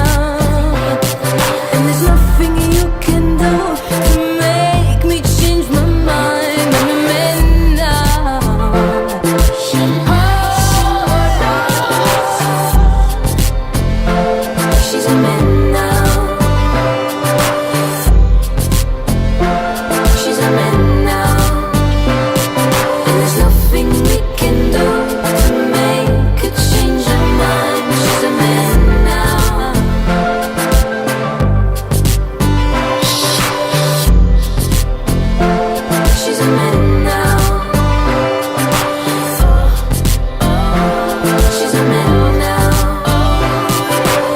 And there's nothing you can do to make me change my mind. I'm a man now. She's a man now. She's a man now. And there's nothing we can do to make her change her mind. She's a man now. She's a man now. She's a man now.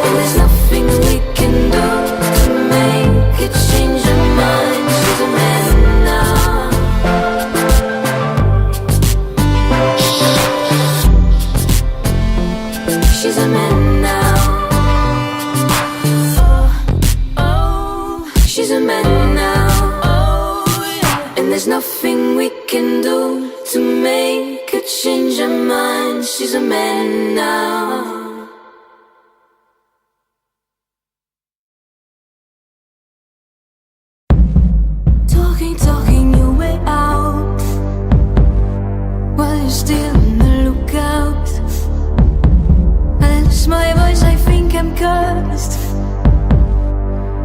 And there's nothing we can do to make her change her mind. She's a man now. woman, she's a man now. Talking your way out while you're still on the lookout. I lose my voice, I think I'm cursed.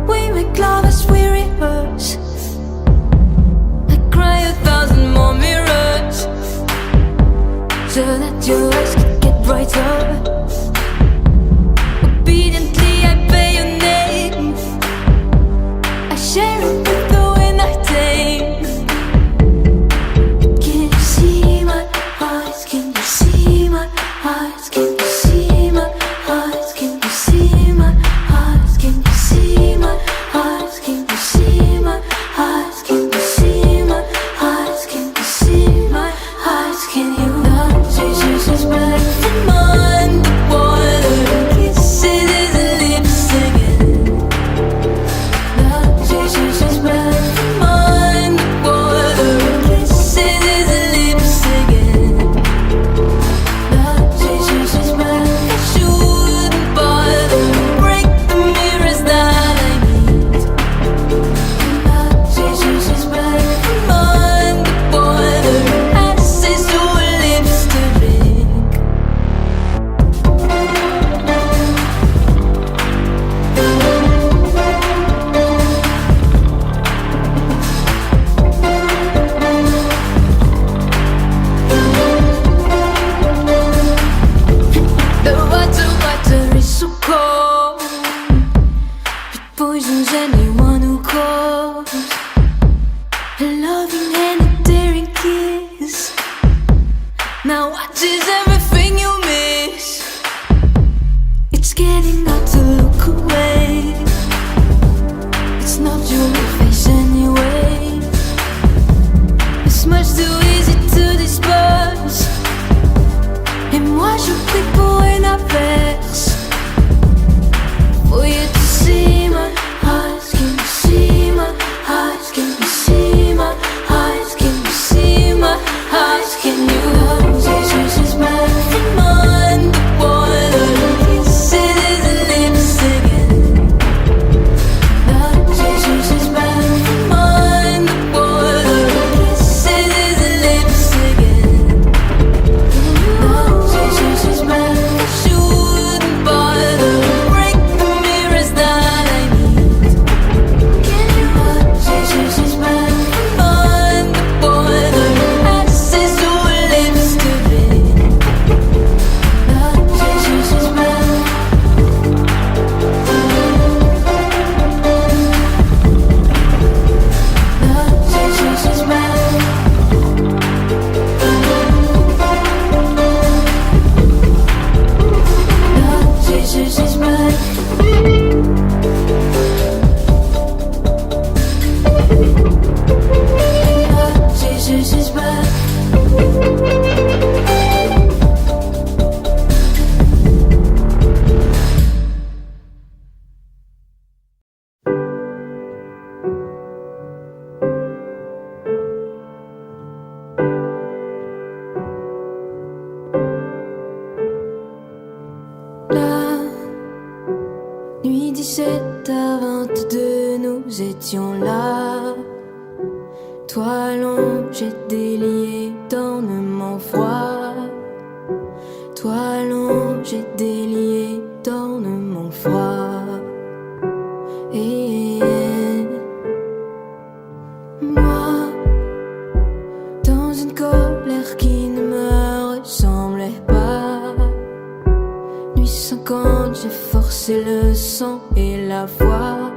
We make love as we rehearse. I cry 1,000 more mirrors so that your eyes can get brighter. Obediently I pay your name. I share it with the wind I take. Can you see my eyes? Can you see my eyes? Can you see my eyes? Can you see my eyes? Can you see my eyes? Can you see my eyes? Can you see my eyes? Can you see my eyes? Can you not Jesus is back from underwater? Kisses his lips again. Not Jesus is back from underwater. Kisses his lips again. Not Jesus is back. I shouldn't bother. Break the mirrors that I need. Not Jesus is back from underwater. Asses to lips to drink. The water is so cold. It poisons anyone who calls. A loving and a daring kiss. Now what is everything you miss? It's getting hard to look away. It's not your face anyway. It's much too easy to disperse. Et moi je prie pour une averse. For you to see my eyes. Can you see my eyes? Can you see my eyes? Can you see my eyes? Can you Jesus is back from underwater. Kisses his lips again. Not Jesus is back from underwater. Kisses his lips again. Not Jesus is back. I shouldn't bother. Break the mirrors that I need. Not Jesus is back from underwater. Asses to lips to drink. Not Jesus is back. Not Jesus is back. Not Jesus is back. Not Jesus is back. La nuit 17h22, nous étions là. Toi allongé, délié, d'ornements froids. Toi allongé, délié, d'ornements froids. Et moi, dans une colère qui ne me ressemblait pas. Nuit 50, j'ai forcé le sang et la voix.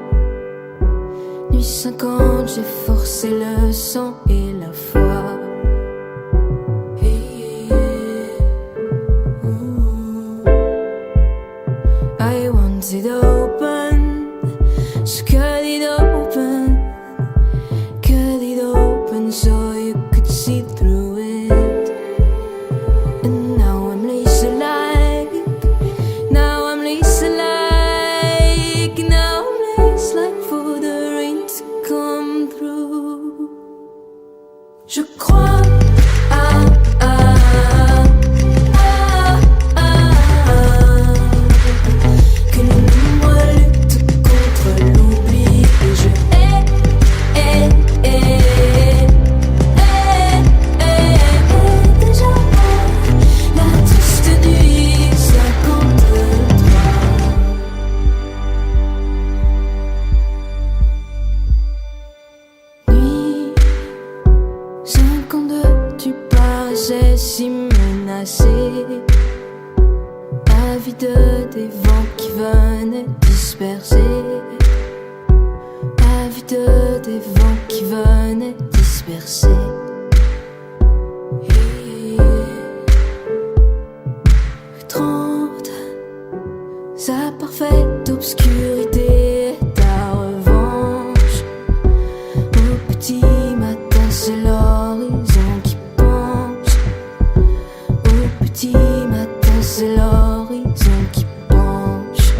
Nuit 50, j'ai forcé le sang et la foi. I want it open, so cut it open. Cut it open so you could see through it. And now I'm lazy like. Now I'm lazy like. Now I'm lazy like for the rain to come through. Je menacée, avide des vents qui venaient disperser, avide des vents qui venaient disperser. Étrange, sa parfaite obscurité, ta revanche. Au petit matin, c'est l'horizon qui penche. Au petit matin, c'est l'horizon qui penche.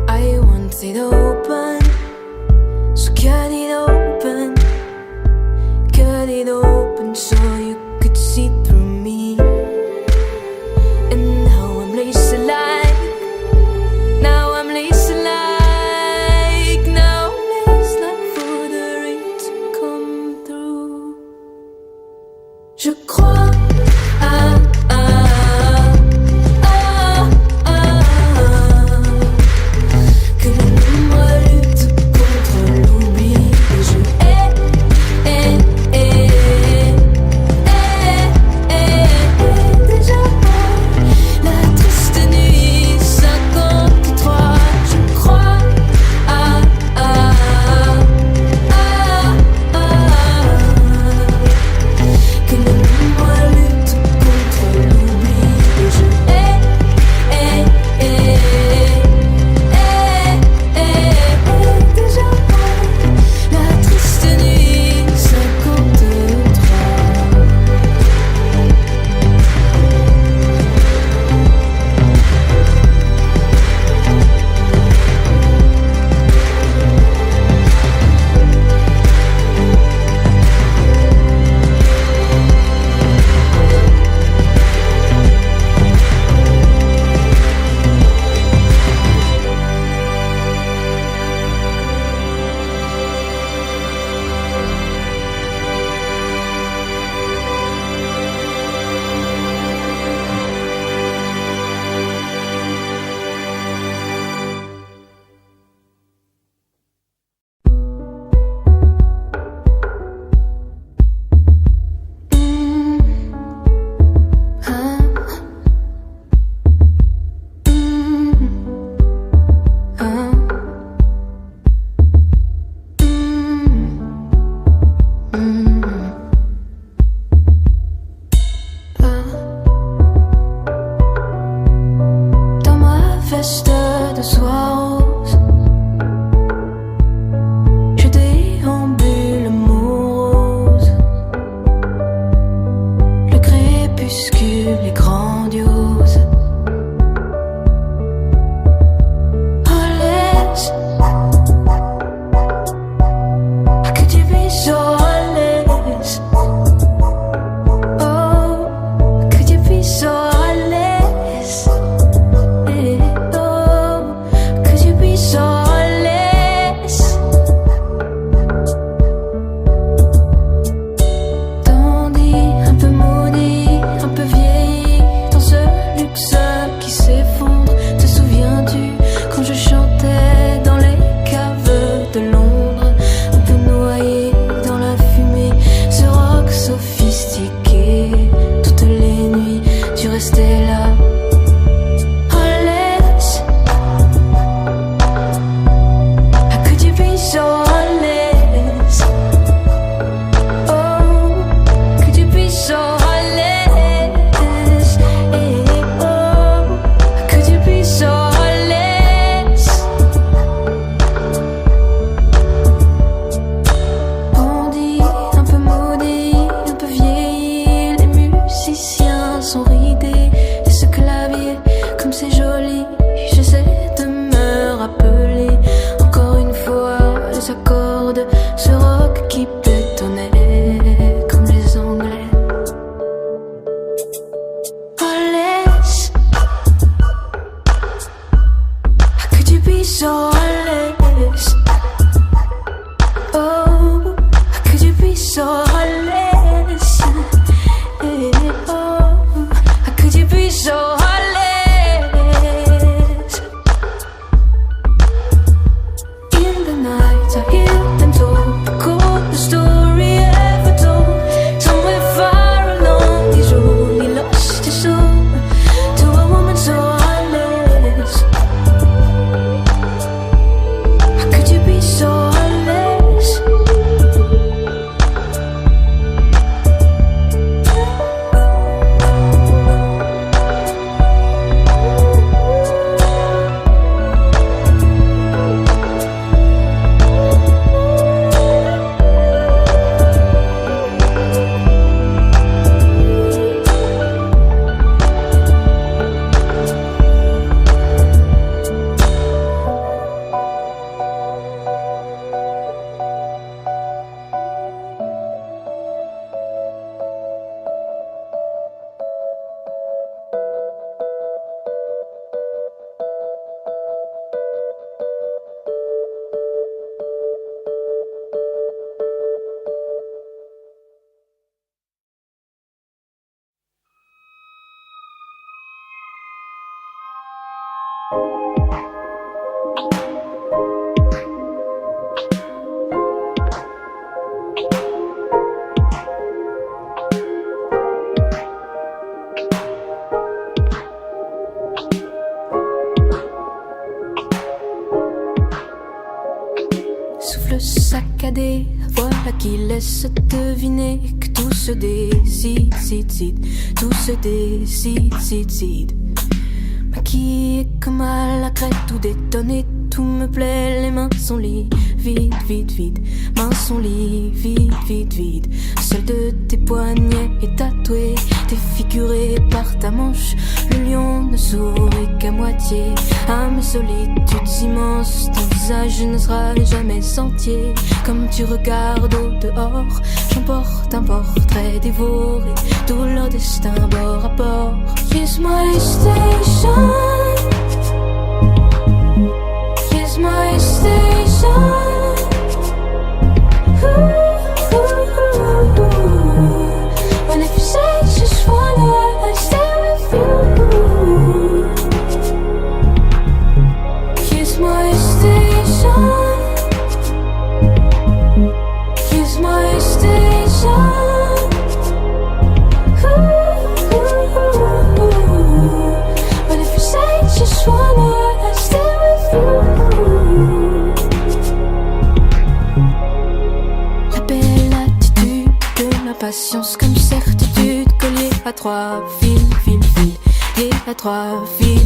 I want it open, so cut it open. Cut it open so you could see through me. And now I'm less alike. Now I'm less alike. Now I'm less like for the rain to come through. Je crois que le nombre lutte contre l'oubli. Et je déjà la triste nuit 53. Je crois que le nombre lutte contre l'oubli. Et je déjà la triste nuit 53. Dans ma veste de soie rose, je déambule morose. Le crépuscule est grandiose. Oh laisse que tu puisses, oh laisse, oh que tu puisses, oh laisse. Que tu puisses, oh laisse. Dandy, un peu maudit, un peu vieilli, dans ce luxe qui s'effondre. Te souviens-tu quand je chantais dans les caves de Londres, un peu noyé dans la fumée, ce rock sophistiqué. Toutes les nuits, tu restais là. Sont ridés de ce clavier, comme c'est joli. J'essaie de me rappeler encore une fois les accords de ce rock qui pétonnait comme les Anglais. Oh laisse que tu puisses, oh laisse, oh que tu puisses, oh laisse, oh que tu puisses, oh laisse. In the night I hear them talk, the chorus story ever told. Somewhere far along these roads, he lost his soul to a woman so heartless. How could you be so heartless? Souffle saccadé, voilà qui laisse deviner que tout se décide, tout se décide. Maquillée comme à la crête, tout détonné, tout me plaît, les mains sont liées, vide, mains sont liées, vide. Seul de tes poignets est tatoué, défiguré par ta manche. Le lion ne sourit qu'à moitié à mes solitudes immenses. Ton visage ne sera jamais entier. Comme tu regardes au dehors, j'emporte un portrait dévoré, tout leur destin bord à bord. Here's my station, here's my station. Ooh, ooh, ooh. And if you say just wanna stay with you, here's my station, here's my station. Ooh, ooh, ooh. But if you say just wanna stay with you, la belle attitude de la patience comme certitude collée à trois fils, liée à trois fils.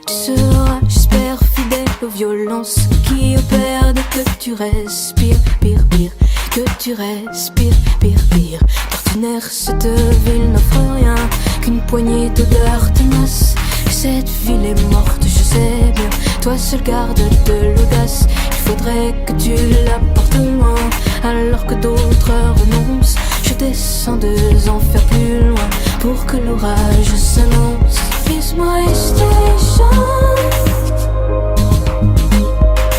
Tu seras, j'espère, fidèle aux violences qui opèrent dès que tu respires, pire, que tu respires, pire. L'ordinaire, cette ville n'offre rien qu'une poignée d'odeurs tenaces. Cette ville est morte, je sais bien, toi seul garde de l'audace. Il faudrait que tu la portes loin, alors que d'autres renoncent. Je descends 2 enfers plus loin, pour que l'orage s'annonce. Here's my station,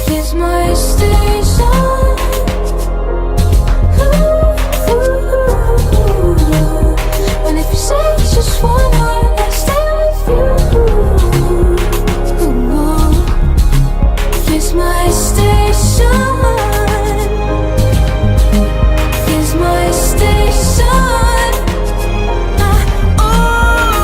here's my station. Ooh, ooh, ooh. And if you say just wanna stay with you, ooh, here's my station, here's my station. Oh.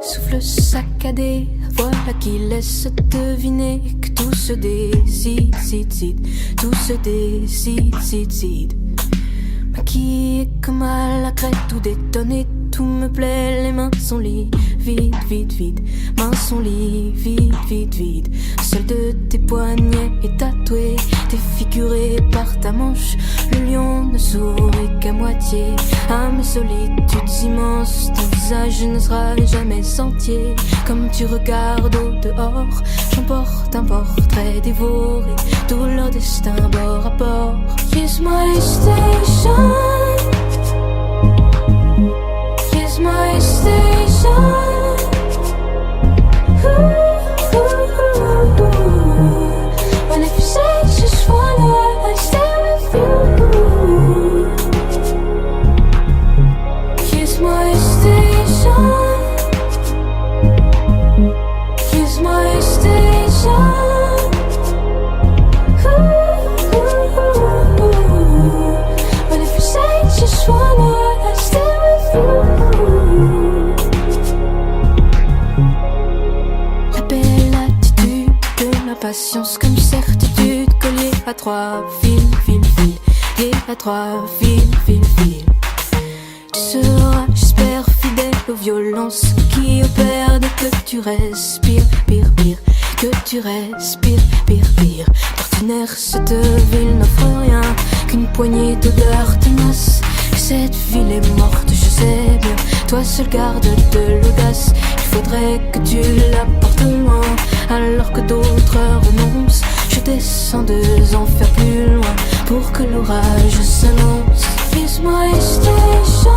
Souffle saccadé, voilà qui laisse deviner que tout se décide, tout se décide. Maquillée comme à la crête, tout détonné, tout me plaît, les mains sont liées, vide, mains sont liées, vide. Seul de tes poignets est tatoué, défiguré par ta manche. Le lion ne sourit qu'à moitié, à mes solitudes immenses, ton visage ne sera jamais entier. Comme tu regardes au dehors, j'emporte un portrait dévoré, tout leur destin bord à bord. Kiss my station, kiss my station. And if you say just wanna, I stay with you. Kiss my station, kiss my station. But if you say just wanna, I stay with you. La belle attitude de la patience comme certitude, collier à trois fils, lié à trois fils. Tu seras, j'espère, fidèle aux violences qui opèrent dès que tu respires, pire, que tu respires, pire. D'ordinaire, cette ville n'offre rien qu'une poignée d'odeurs tenaces. Et cette ville est morte, je sais bien. Toi seul garde de l'audace. Il faudrait que tu la portes loin, alors que d'autres renoncent. Je descends 2 enfers plus loin pour que l'orage s'annonce. Kiss my station,